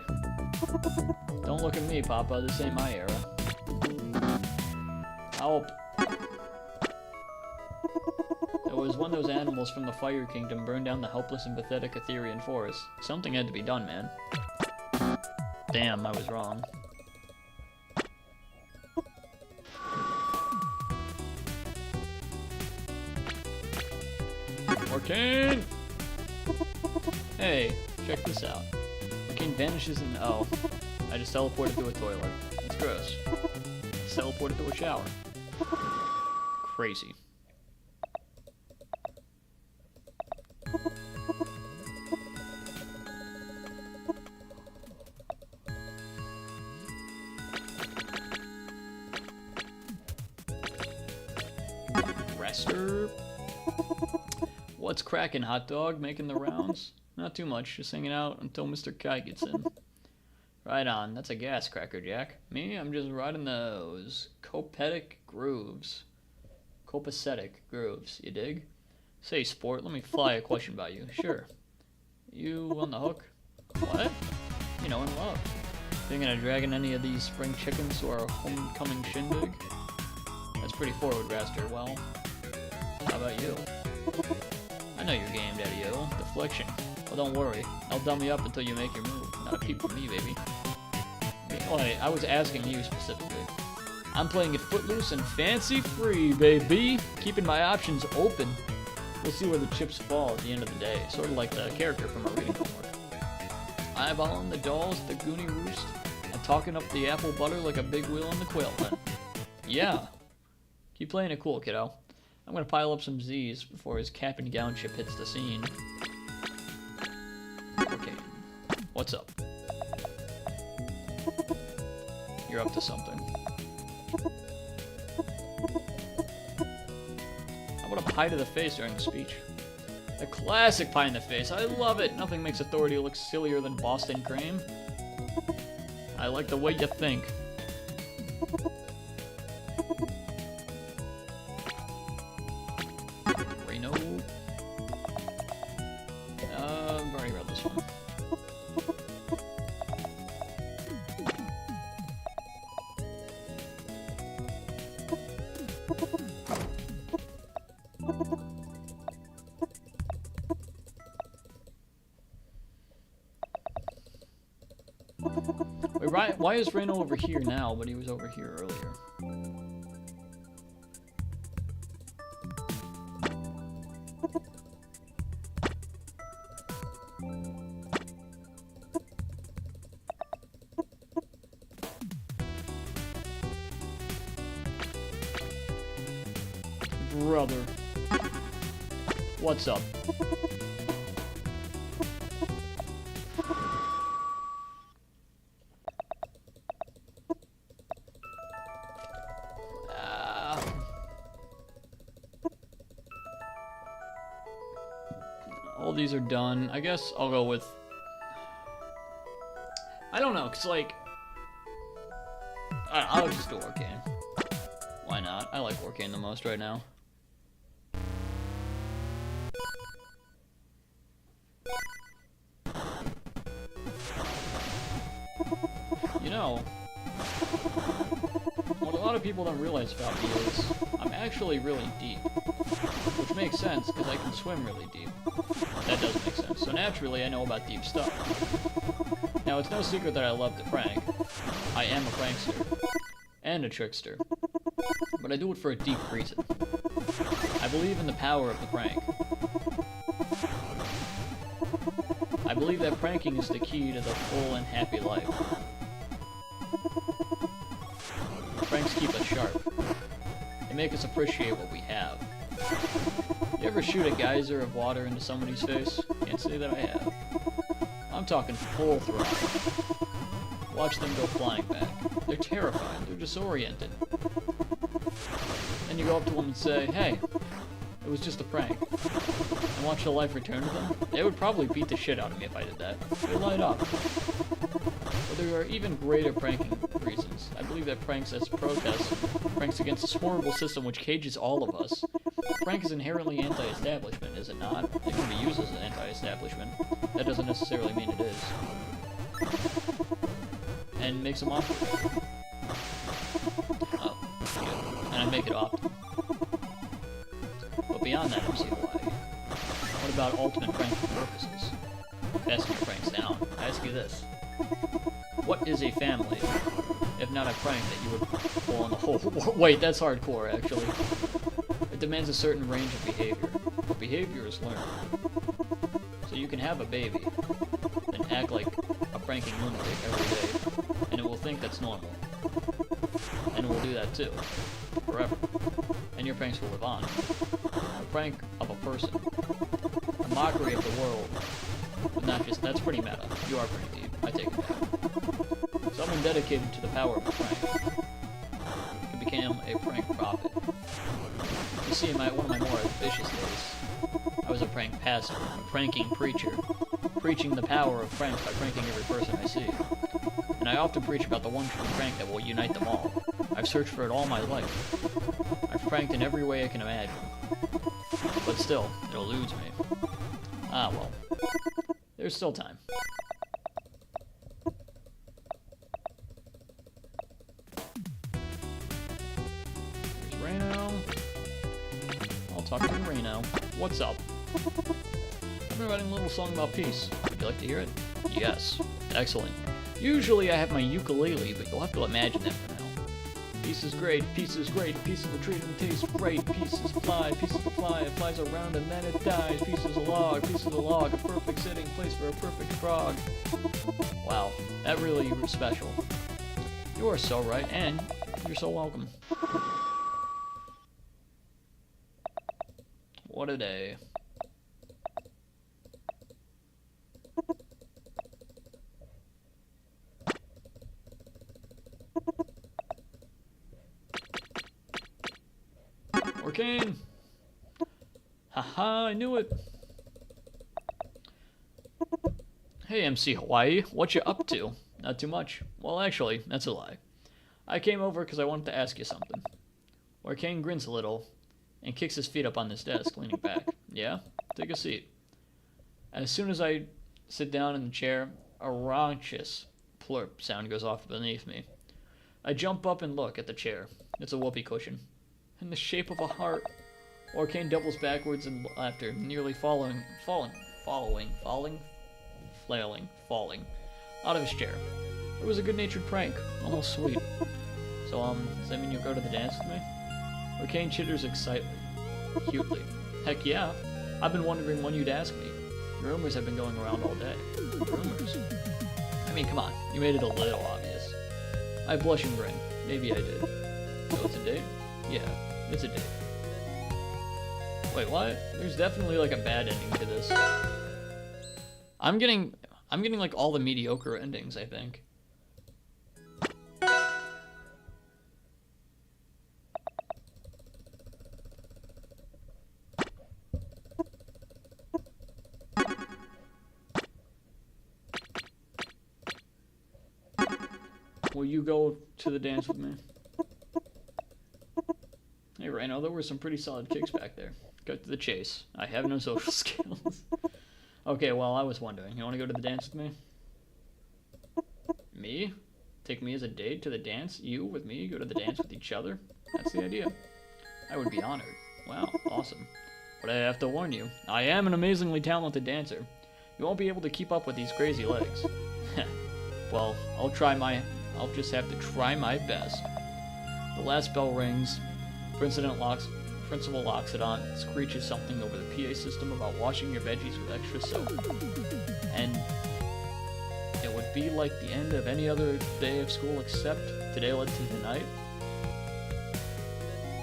Don't look at me, Papa. This ain't my era. Help. It was when those animals from the Fire Kingdom burned down the helpless and pathetic Aetherian forest. Something had to be done, man. Damn, I was wrong. Orkane! Hey, check this out. Orkane vanishes in... Oh, I just teleported to a toilet. That's gross. Just teleported to a shower. Crazy. Prankster. What's cracking, hot dog? Making the rounds? Not too much, just hanging out until Mr. Kragg gets in. Right on, that's a gas cracker, Jack. Me, I'm just riding those copacetic grooves. Copacetic grooves, you dig? Say, sport, let me fly a question by you. Sure. You on the hook? What? You know, in love. Thinking of dragging any of these spring chickens to our homecoming shindig? That's pretty forward, Raster. Well, how about you? I know you're game, Daddy-O. Deflection. Well, don't worry. I'll dumb you up until you make your move. Not a peep from me, baby. Wait, I was asking you specifically. I'm playing it footloose and fancy-free, baby. Keeping my options open. We'll see where the chips fall at the end of the day. Sort of like the character from our reading homework. Eyeballing the dolls at the Goonie Roost and talking up the apple butter like a big wheel in the quail hunt. Yeah. Keep playing it cool, kiddo. I'm gonna pile up some Z's before his cap and gown chip hits the scene. Okay. What's up? You're up to something. How about a pie to the face during the speech? A classic pie in the face. I love it. Nothing makes authority look sillier than Boston cream. I like the way you think. Reno. I've already read this one. Wait, why is Reno over here now, but he was over here earlier? Brother. What's up? All these are done. I guess I'll go with... I don't know, cause like... I'll just do Arcane. Why not? I like Arcane the most right now. You know, what a lot of people don't realize about me is I'm actually really deep. Which makes sense, because I can swim really deep. That does make sense. So naturally, I know about deep stuff. Now, it's no secret that I love to prank. I am a prankster. And a trickster. But I do it for a deep reason. I believe in the power of the prank. I believe that pranking is the key to the full and happy life. Pranks keep us sharp. They make us appreciate what we have. You ever shoot a geyser of water into somebody's face? Can't say that I have. I'm talking full throttle. Watch them go flying back. They're terrified. They're disoriented. Then you go up to them and say, hey, it was just a prank. And watch the life return to them. They would probably beat the shit out of me if I did that. They light up. But there are even greater pranking reasons. I believe that pranks as protests, pranks against this horrible system which cages all of us. Prank is inherently anti-establishment, is it not? It can be used as an anti-establishment. That doesn't necessarily mean it is. And makes them often. Oh, good. And I make it often. But beyond that, MC Hawaii, what about ultimate pranking purposes? Passing your pranks down. I ask you this. What is a family, if not a prank that you would pull on the whole... Wait, that's hardcore, actually. It demands a certain range of behavior. But behavior is learned. So you can have a baby, and act like a pranking lunatic every day, and it will think that's normal. And it will do that too. Forever. And your pranks will live on. A prank of a person. A mockery of the world. But not just... That's pretty meta. You are pretty deep. I take it back. Someone dedicated to the power of a prank. It could became a prank prophet. You see, one of my more ambitious days, I was a prank pastor, a pranking preacher, preaching the power of pranks by pranking every person I see. And I often preach about the one true prank that will unite them all. I've searched for it all my life. I've pranked in every way I can imagine. But still, it eludes me. Ah, well. There's still time. There's Reno. I'll talk to Reno. What's up? I've been writing a little song about peace. Would you like to hear it? Yes. Excellent. Usually I have my ukulele, but you'll have to imagine that for now. Peace is great, peace is great, peace is a treat and tastes great, peace is a fly, it flies around and then it dies, peace is a log, a perfect sitting place for a perfect frog. Wow, that really was special. You are so right, and you're so welcome. What a day. Orcane! Haha, I knew it! Hey MC Hawaii, what you up to? Not too much. Well, actually, that's a lie. I came over because I wanted to ask you something. Orcane grins a little and kicks his feet up on this desk, leaning back. Yeah? Take a seat. As soon as I sit down in the chair, a raucous plurp sound goes off beneath me. I jump up and look at the chair. It's a whoopee cushion. In the shape of a heart. Orcane doubles backwards in laughter, nearly falling out of his chair. It was a good-natured prank, almost sweet. So, does that mean you'll go to the dance with me? Orcane chitters excitedly, cutely. Heck yeah, I've been wondering when you'd ask me. Rumors have been going around all day. Rumors? I mean, come on, you made it a little obvious. I blush and grin. Maybe I did. So it's a date? Yeah. It's a date. Wait, what? There's definitely like a bad ending to this. I'm getting like all the mediocre endings, I think. Will you go to the dance with me? Hey, Reno, there were some pretty solid kicks back there. Cut to the chase. I have no social skills. Okay, well, I was wondering. You want to go to the dance with me? Me? Take me as a date to the dance? You with me go to the dance with each other? That's the idea. I would be honored. Wow, awesome. But I have to warn you, I am an amazingly talented dancer. You won't be able to keep up with these crazy legs. Well, I'll just have to try my best. The last bell rings. Principal locks it on, screeches something over the PA system about washing your veggies with extra soap. And it would be like the end of any other day of school except today led to tonight.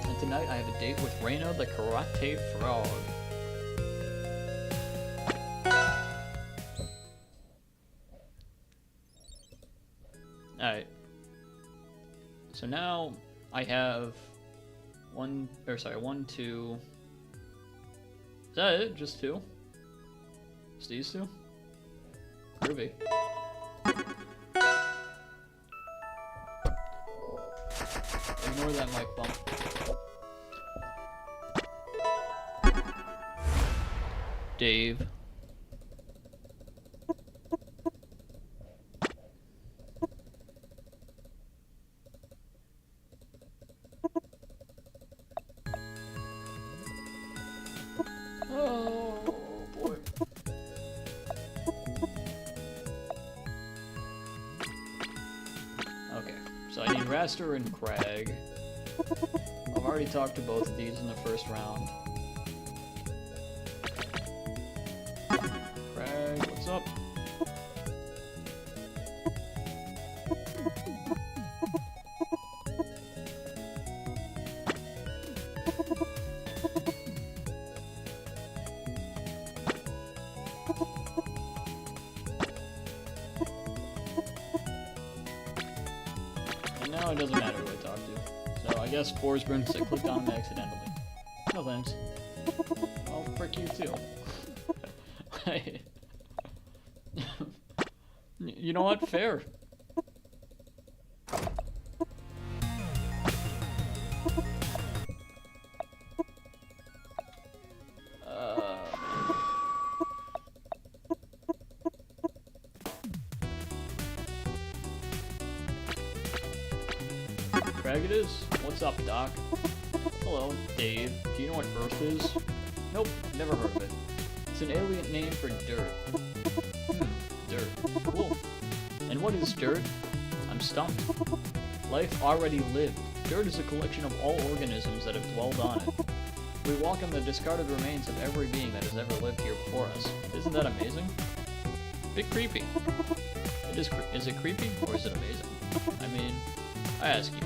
And tonight I have a date with Reno the Karate Frog. Alright. So now I have one, two. Is that it? Just two? Just these two? Groovy. Ignore that mic bump. Dave. Raster and Kragg. I've already talked to both of these in the first round. Kragg, what's up? Now it doesn't matter who I talk to, So I guess Forsburn I clicked on him accidentally. No thanks. I'll frick you too. You know what? Fair. Kragg it is. What's up, Doc? Hello, Dave. Do you know what Earth is? Nope, never heard of it. It's an alien name for dirt. Dirt. Cool. And what is dirt? I'm stumped. Life already lived. Dirt is a collection of all organisms that have dwelled on it. We walk on the discarded remains of every being that has ever lived here before us. Isn't that amazing? Bit creepy. Is it creepy, or is it amazing? I mean, I ask you.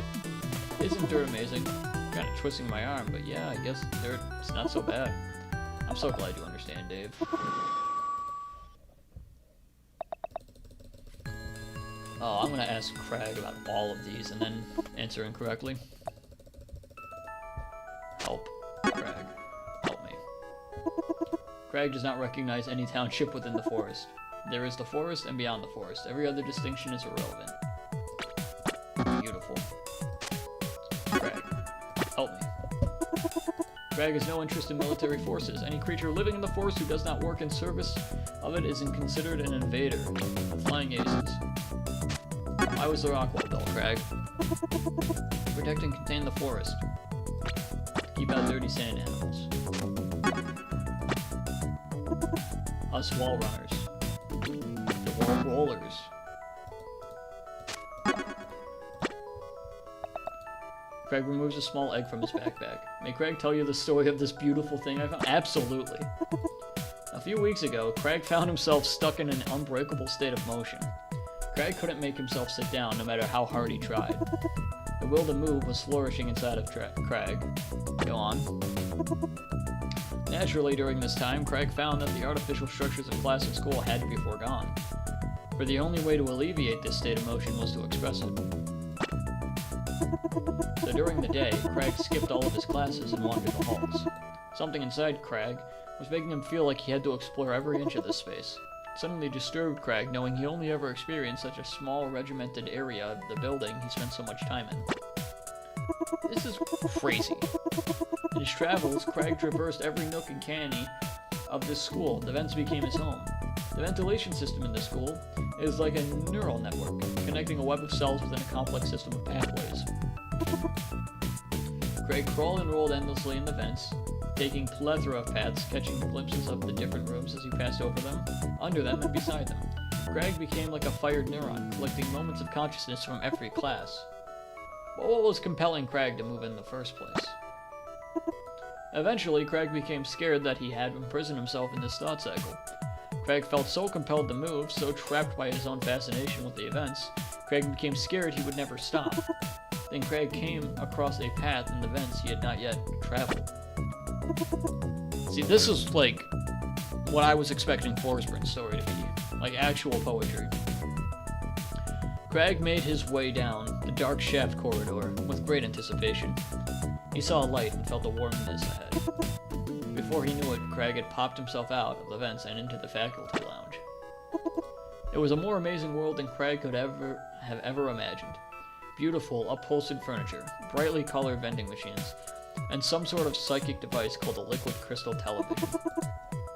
Isn't dirt amazing? I'm kind of twisting my arm, but yeah, I guess dirt is not so bad. I'm so glad you understand, Dave. Oh, I'm gonna ask Kragg about all of these and then answer incorrectly. Help. Kragg. Help me. Kragg does not recognize any township within the forest. There is the forest and beyond the forest. Every other distinction is irrelevant. Beautiful. Kragg. Help me. Kragg has no interest in military forces. Any creature living in the forest who does not work in service of it is considered an invader. Flying aces. Why was the Rockwell built, Kragg? Protect and contain the forest. Keep out dirty sand animals. Us wall runners. The wall rollers. Kragg removes a small egg from his backpack. May Kragg tell you the story of this beautiful thing I found? Absolutely. A few weeks ago, Kragg found himself stuck in an unbreakable state of motion. Kragg couldn't make himself sit down no matter how hard he tried. The will to move was flourishing inside of Kragg. Go on. Naturally, during this time, Kragg found that the artificial structures of class and school had to be foregone. For the only way to alleviate this state of motion was to express it. So during the day, Kragg skipped all of his classes and wandered the halls. Something inside Kragg was making him feel like he had to explore every inch of this space. It suddenly disturbed Kragg, knowing he only ever experienced such a small, regimented area of the building he spent so much time in. This is crazy. In his travels, Kragg traversed every nook and cranny of this school. The vents became his home. The ventilation system in this school is like a neural network, connecting a web of cells within a complex system of pathways. Kragg crawled and rolled endlessly in the vents, taking plethora of paths, catching glimpses of the different rooms as he passed over them, under them, and beside them. Kragg became like a fired neuron, collecting moments of consciousness from every class. But what was compelling Kragg to move in the first place? Eventually, Kragg became scared that he had imprisoned himself in this thought cycle. Kragg felt so compelled to move, so trapped by his own fascination with the events, Kragg became scared he would never stop. Then Kragg came across a path in the vents he had not yet traveled. See, this is like what I was expecting Forsburn's story to be, like actual poetry. Kragg made his way down the dark shaft corridor with great anticipation. He saw a light and felt a warmness ahead. Before he knew it, Kragg had popped himself out of the vents and into the faculty lounge. It was a more amazing world than Kragg could have ever imagined. Beautiful, upholstered furniture, brightly colored vending machines, and some sort of psychic device called a liquid crystal television.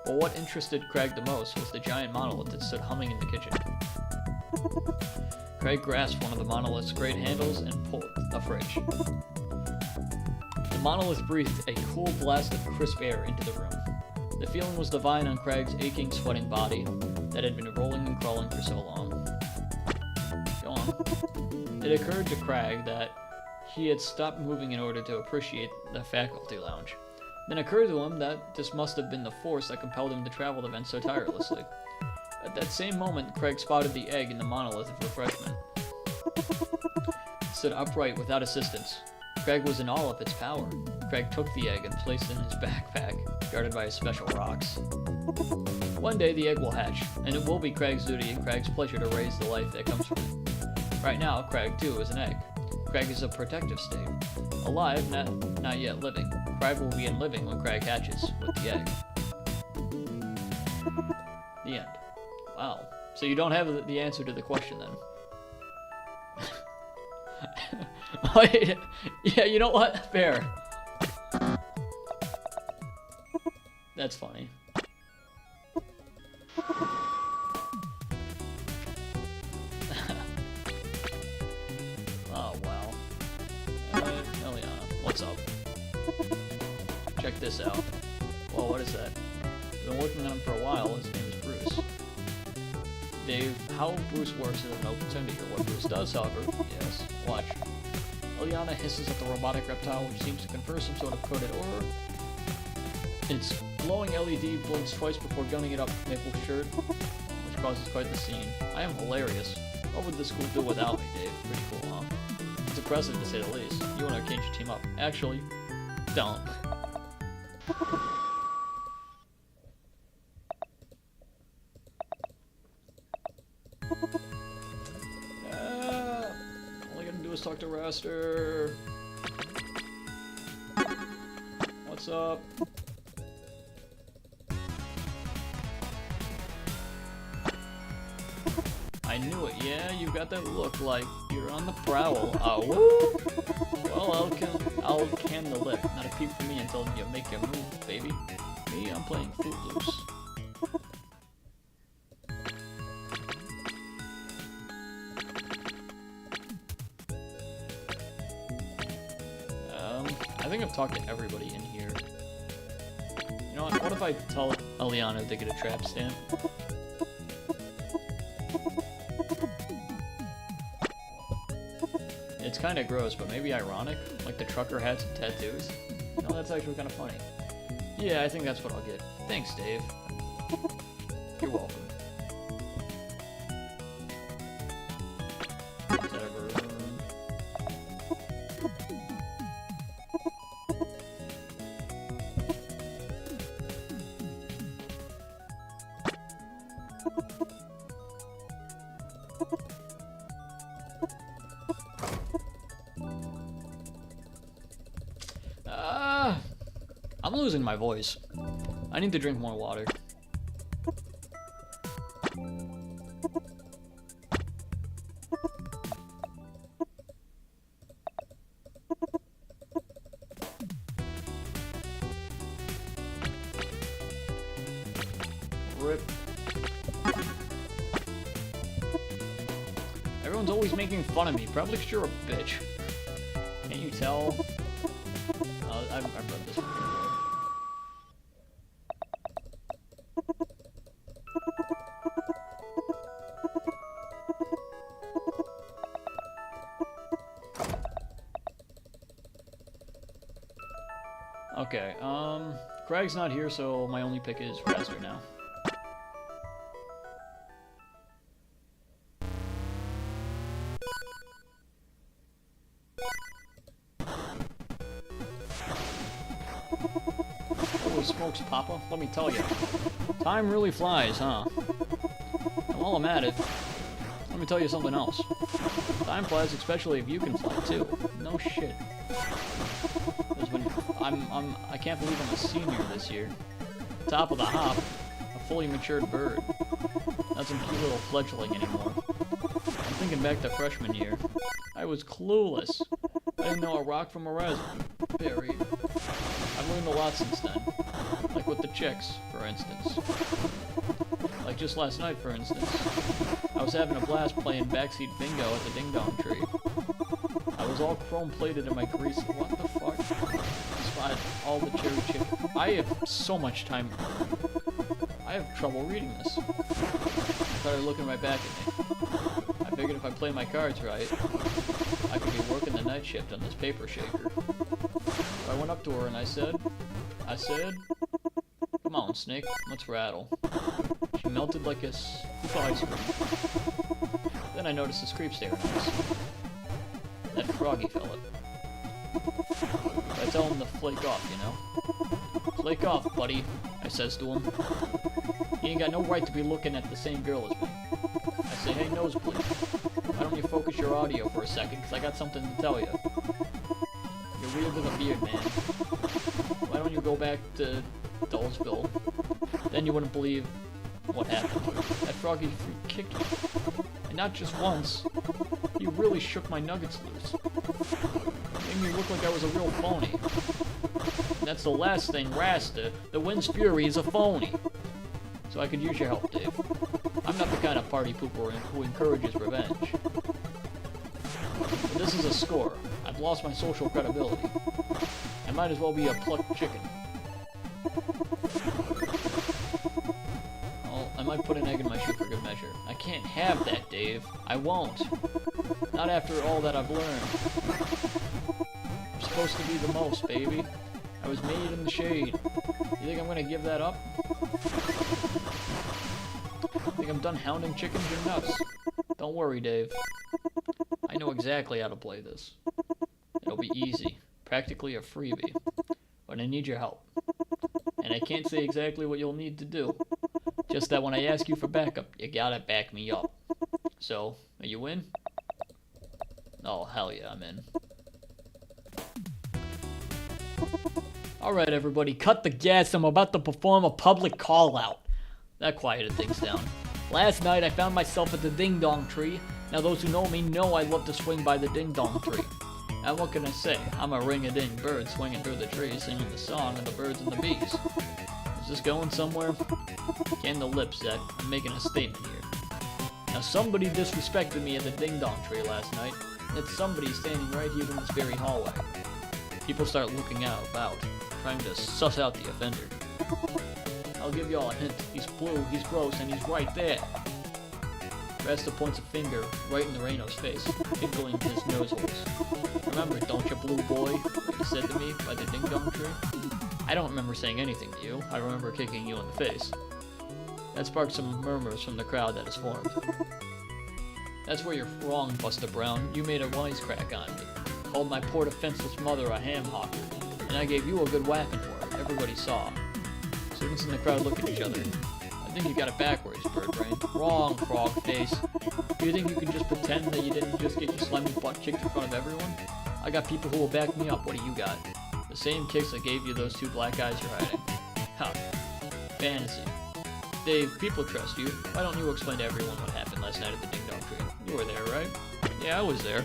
But what interested Kragg the most was the giant monolith that stood humming in the kitchen. Kragg grasped one of the monolith's great handles and pulled a fridge. The monolith breathed a cool blast of crisp air into the room. The feeling was divine on Kragg's aching, sweating body that had been rolling and crawling for so long. Go on. It occurred to Kragg that he had stopped moving in order to appreciate the faculty lounge. Then it occurred to him that this must have been the force that compelled him to travel the vents so tirelessly. At that same moment, Kragg spotted the egg in the monolith of refreshment. It stood upright without assistance. Kragg was in awe of its power. Kragg took the egg and placed it in his backpack, guarded by his special rocks. One day the egg will hatch, and it will be Kragg's duty and Kragg's pleasure to raise the life that comes from it. Right now, Kragg too is an egg. Kragg is a protective state. Alive, not yet living. Kragg will begin living when Kragg hatches with the egg. The end. Wow. So you don't have the answer to the question then. Wait. Yeah, you know what? Fair. That's funny. Oh, wow. Eliana, what's up? Check this out. Whoa, what is that? I've been working on him for a while. His name is Bruce. Dave, how Bruce works is no concern to hear what Bruce does, however. Yes, watch. Eliana hisses at the robotic reptile, which seems to confer some sort of coded order. Its glowing LED blinks twice before gunning it up maple shirt, which causes quite the scene. I am hilarious. What would the school do without me, Dave? Pretty cool, huh? It's impressive to say the least. You and Arcane should team up. Actually, don't. All I gotta do is talk to Raster. What's up? I knew it, yeah? You got that look like you're on the prowl. Woo! Well, I'll can the lick. Not a peep from me until you make your move, baby. Me, I'm playing Footloose. I think I've talked to everybody in here. You know what if I tell Eliana to get a trap stand? It's kind of gross, but maybe ironic. Like the trucker hats and tattoos. No, that's actually kind of funny. Yeah, I think that's what I'll get. Thanks, Dave. You're welcome. Is that ever... I'm losing my voice. I need to drink more water. Rip. Everyone's always making fun of me, probably because you're a bitch. Can't you tell? I've read this one before. Okay, Kragg's not here, so my only pick is Raster now. Holy smokes, Papa, let me tell you. Time really flies, huh? And while I'm at it, let me tell you something else. Time flies, especially if you can fly, too. No shit. I can't believe I'm a senior this year. Top of the hop, a fully matured bird. Not some cute little fledgling anymore. I'm thinking back to freshman year. I was clueless. I didn't know a rock from a raspberry. I've learned a lot since then. Like with the chicks, for instance. Like just last night, for instance. I was having a blast playing backseat bingo at the Ding Dong Tree. I was all chrome-plated in my grease. What the fuck? Spotted all the cherry chicken. I have so much time. I have trouble reading this. I started looking right back at me. I figured if I play my cards right, I could be working the night shift on this paper shaker. So I went up to her and I said, come on, Snake, let's rattle. She melted like a scoop of ice cream. Then I noticed the creep staring at us. That froggy fella. I tell him to flake off, you know? Flake off, buddy, I says to him. He ain't got no right to be looking at the same girl as me. I say, hey, nosebleed. I don't you focus your audio for a second, because I got something to tell you. You're weird with a beard, man. Why don't you go back to Dullsville? Then you wouldn't believe what happened. That froggy freak kicked me. And not just once. He really shook my nuggets loose. Made me look like I was a real phony. And that's the last thing Rasta, the Wind's Fury, is a phony. So I could use your help, Dave. I'm not the kind of party pooper who encourages revenge. But this is a score. I've lost my social credibility. I might as well be a plucked chicken. Well, I might put an egg in my shoe for good measure. I can't have that, Dave. I won't. Not after all that I've learned. I'm supposed to be the most, baby. I was made in the shade. You think I'm gonna give that up? Think I'm done hounding chickens? You're nuts. Don't worry, Dave. I know exactly how to play this. It'll be easy. Practically a freebie. But I need your help. And I can't say exactly what you'll need to do. Just that when I ask you for backup, you gotta back me up. So, are you in? Oh, hell yeah, I'm in. Alright, everybody, cut the gas. I'm about to perform a public call-out. That quieted things down. Last night, I found myself at the Ding Dong Tree. Now, those who know me know I love to swing by the Ding Dong Tree. Now, what can I say? I'm a ring-a-ding bird swinging through the tree, singing the song of the birds and the bees. Is this going somewhere? Can the lips that I'm making a statement here. Now, somebody disrespected me at the Ding Dong Tree last night. That somebody standing right here in this very hallway. People start looking about, trying to suss out the offender. I'll give y'all a hint. He's blue, he's gross, and he's right there. Rasta points a finger right in the Reno's face, tickling his nose holes. Remember, don't you, blue boy, what you said to me by the Ding Dong Tree? I don't remember saying anything to you. I remember kicking you in the face. That sparked some murmurs from the crowd that has formed. That's where you're wrong, Buster Brown. You made a wisecrack on me. Called my poor defenseless mother a ham hawker. And I gave you a good whacking for it. Everybody saw. Students in the crowd look at each other. I think you got it backwards, Birdbrain. Wrong, frog face. Do you think you can just pretend that you didn't just get your slimy butt kicked in front of everyone? I got people who will back me up. What do you got? The same kicks that gave you those two black eyes you're hiding. Ha. Fantasy. Dave, people trust you. Why don't you explain to everyone what happened last night at the Ding Dong Tree? You were there, right? Yeah, I was there.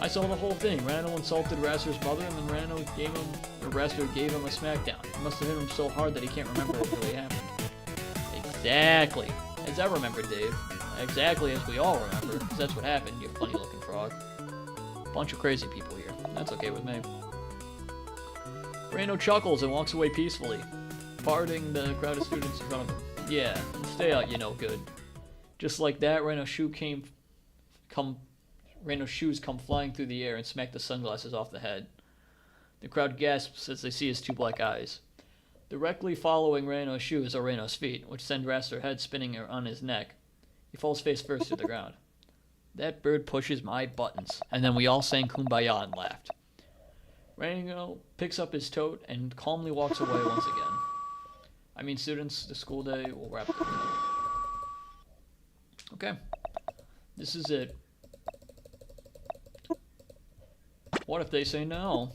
I saw the whole thing. Rano insulted Raster's mother, and then Raster gave him a smackdown. It must have hit him so hard that he can't remember what really happened. Exactly. As I remember, Dave. Exactly as we all remember, because that's what happened, you funny-looking frog. Bunch of crazy people here. That's okay with me. Reno chuckles and walks away peacefully, parting the crowd of students in front of him. Yeah, stay out, you know good. Just like that, Reno's shoes come flying through the air and smack the sunglasses off the head. The crowd gasps as they see his two black eyes. Directly following Reno's shoes are Reno's feet, which send Raster's head spinning on his neck. He falls face first to the ground. That bird pushes my buttons. And then we all sang Kumbaya and laughed. Reno picks up his tote and calmly walks away once again. I mean, students, the school day will wrap up. Okay. This is it. What if they say no?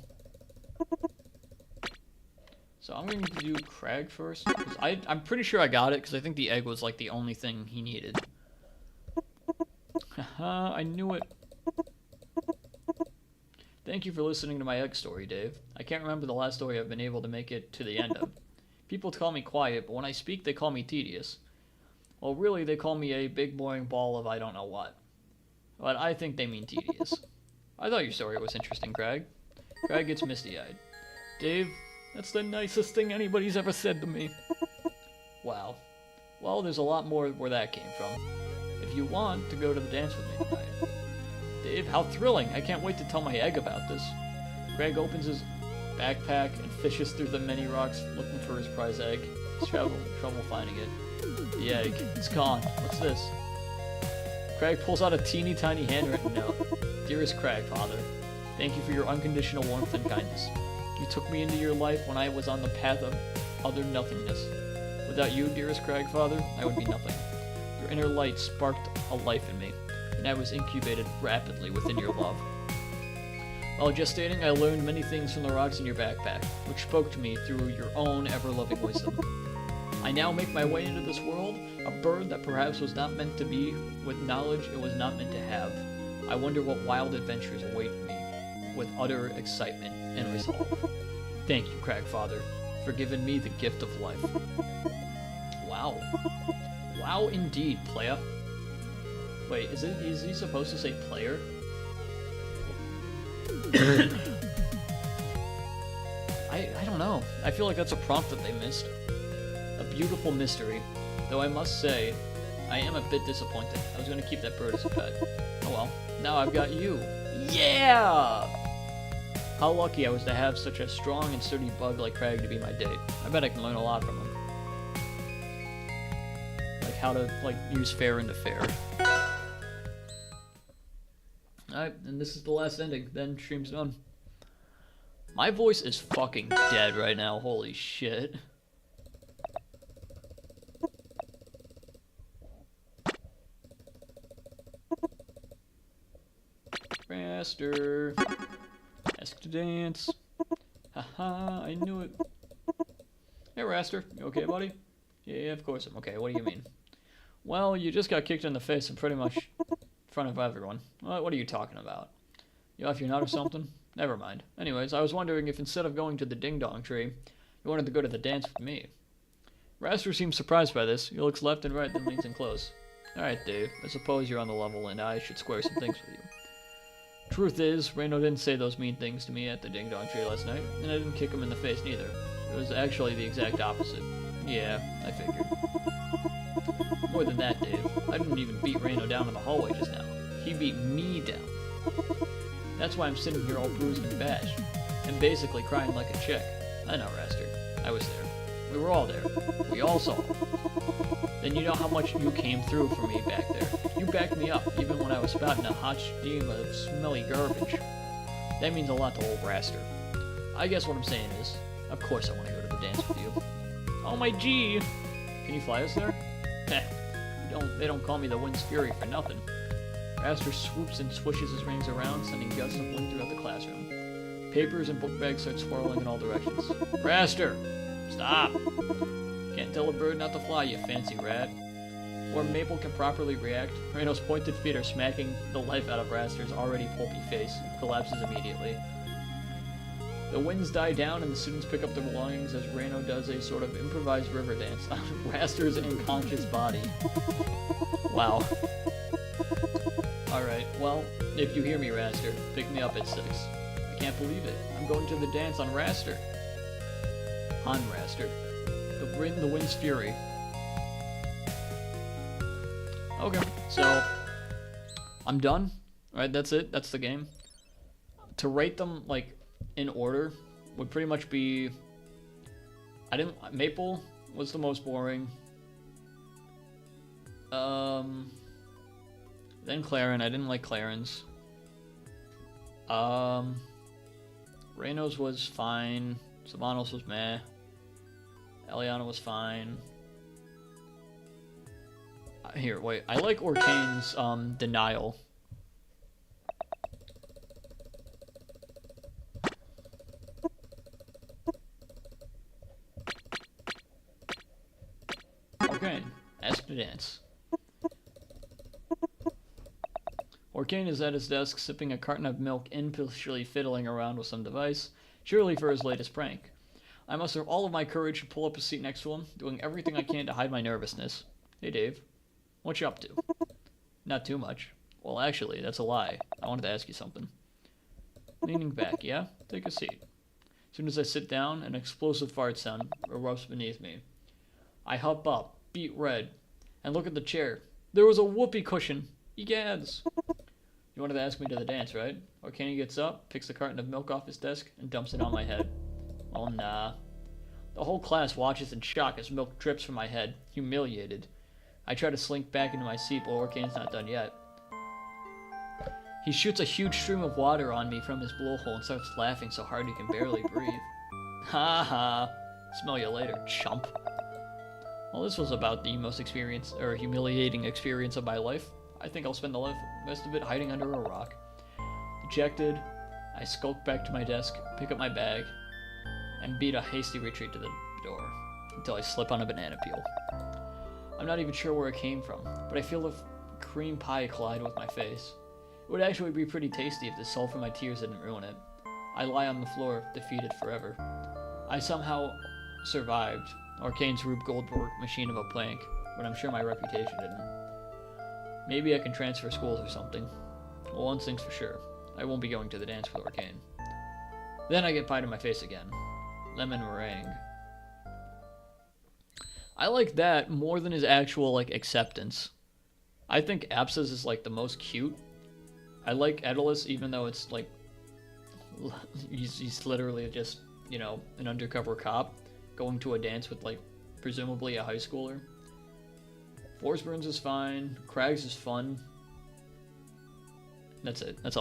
So I'm going to do Kragg first. I'm pretty sure I got it, because I think the egg was like the only thing he needed. Haha, I knew it. Thank you for listening to my egg story, Dave. I can't remember the last story I've been able to make it to the end of. People call me quiet, but when I speak they call me tedious. Well, really, they call me a big boring ball of I don't know what. But I think they mean tedious. I thought your story was interesting, Kragg. Kragg gets misty-eyed. Dave, that's the nicest thing anybody's ever said to me. Wow. Well, there's a lot more where that came from. If you want to go to the dance with me tonight. Dave, how thrilling. I can't wait to tell my egg about this. Kragg opens his backpack and fishes through the many rocks looking for his prize egg. He's trouble finding it. The egg. It's gone. What's this? Kragg pulls out a teeny tiny handwritten note. Dearest Kragg, Father, thank you for your unconditional warmth and kindness. You took me into your life when I was on the path of utter nothingness. Without you, dearest Kragg, Father, I would be nothing. Your inner light sparked a life in me, and I was incubated rapidly within your love. While gestating, I learned many things from the rocks in your backpack, which spoke to me through your own ever-loving wisdom. I now make my way into this world, a bird that perhaps was not meant to be, with knowledge it was not meant to have. I wonder what wild adventures await me, with utter excitement and resolve. Thank you, Kragg Father, for giving me the gift of life. Wow. Wow indeed, playa. Wait, is he supposed to say player? I don't know. I feel like that's a prompt that they missed. A beautiful mystery. Though I must say, I am a bit disappointed. I was going to keep that bird as a pet. Oh well. Now I've got you. Yeah! How lucky I was to have such a strong and sturdy bug like Kragg to be my date. I bet I can learn a lot from him. Like how to, use fair into fair. Alright, and this is the last ending. Then stream's done. My voice is fucking dead right now. Holy shit. Raster. Ask to dance. Haha, I knew it. Hey Raster, you okay, buddy? Yeah, of course I'm okay. What do you mean? Well, you just got kicked in the face and pretty much in front of everyone. What are you talking about? You off your nut or something? Never mind. Anyways, I was wondering if instead of going to the ding-dong tree, you wanted to go to the dance with me. Raster seems surprised by this. He looks left and right, then leans in close. Alright, Dave. I suppose you're on the level and I should square some things with you. Truth is, Reno didn't say those mean things to me at the ding-dong tree last night, and I didn't kick him in the face neither. It was actually the exact opposite. Yeah, I figured. More than that, Dave. I didn't even beat Reno down in the hallway just now. He beat me down. That's why I'm sitting here all bruised and bashed, and basically crying like a chick. I know, Raster. I was there. We were all there. We all saw. Then you know how much you came through for me back there. You backed me up, even when I was spouting a hot stream of smelly garbage. That means a lot to old Raster. I guess what I'm saying is, of course I want to go to the dance with you. Oh my G! Can you fly us there? Heh. They don't call me the Wind's Fury for nothing. Raster swoops and swishes his rings around, sending gusts of wind throughout the classroom. Papers and book bags start swirling in all directions. Raster! Stop! Can't tell a bird not to fly, you fancy rat. Before Maple can properly react, Reno's pointed feet are smacking the life out of Raster's already pulpy face, who collapses immediately. The winds die down and the students pick up their belongings as Reno does a sort of improvised river dance on Raster's unconscious body. Wow. Alright, well, if you hear me, Raster, pick me up at 6. I can't believe it. I'm going to the dance on Raster. On Raster. The Wind's Fury. Okay, so I'm done. Alright, that's it. That's the game. To rate them, in order, would pretty much be... Maple was the most boring. Then Claren. I didn't like Claren's. Reno's was fine. Savanos was meh. Eliana was fine. Here, wait. I like Orcane's Denial. Orcane, ask to dance. Orcane is at his desk sipping a carton of milk, impishly fiddling around with some device, surely for his latest prank. I muster all of my courage to pull up a seat next to him, doing everything I can to hide my nervousness. Hey Dave, what you up to? Not too much. Well, actually, that's a lie. I wanted to ask you something. Leaning back, yeah? Take a seat. As soon as I sit down, an explosive fart sound erupts beneath me. I hop up, beet red, and look at the chair. There was a whoopee cushion. Egads. You wanted to ask me to the dance, right? Orcane gets up, picks a carton of milk off his desk, and dumps it on my head. Oh, nah. The whole class watches in shock as milk drips from my head, humiliated. I try to slink back into my seat, but Orcane's not done yet. He shoots a huge stream of water on me from his blowhole and starts laughing so hard he can barely breathe. Ha ha. Smell you later, chump. Well, this was about the most humiliating experience of my life. I think I'll spend the rest of it hiding under a rock. Dejected, I skulk back to my desk, pick up my bag, and beat a hasty retreat to the door until I slip on a banana peel. I'm not even sure where it came from, but I feel the cream pie collide with my face. It would actually be pretty tasty if the salt from my tears didn't ruin it. I lie on the floor, defeated forever. I somehow survived Arcane's Rube Goldberg machine of a plank, but I'm sure my reputation didn't. Maybe I can transfer schools or something. Well, one thing's for sure. I won't be going to the dance with Arcane. Then I get pie to my face again. Lemon meringue. I like that more than his actual, like, acceptance. I think Apsa's is, like, the most cute. I like Edalus, even though it's, like, he's literally just, you know, an undercover cop going to a dance with, like, presumably a high schooler. Forsburns is fine. Kragg's is fun. That's it. That's all.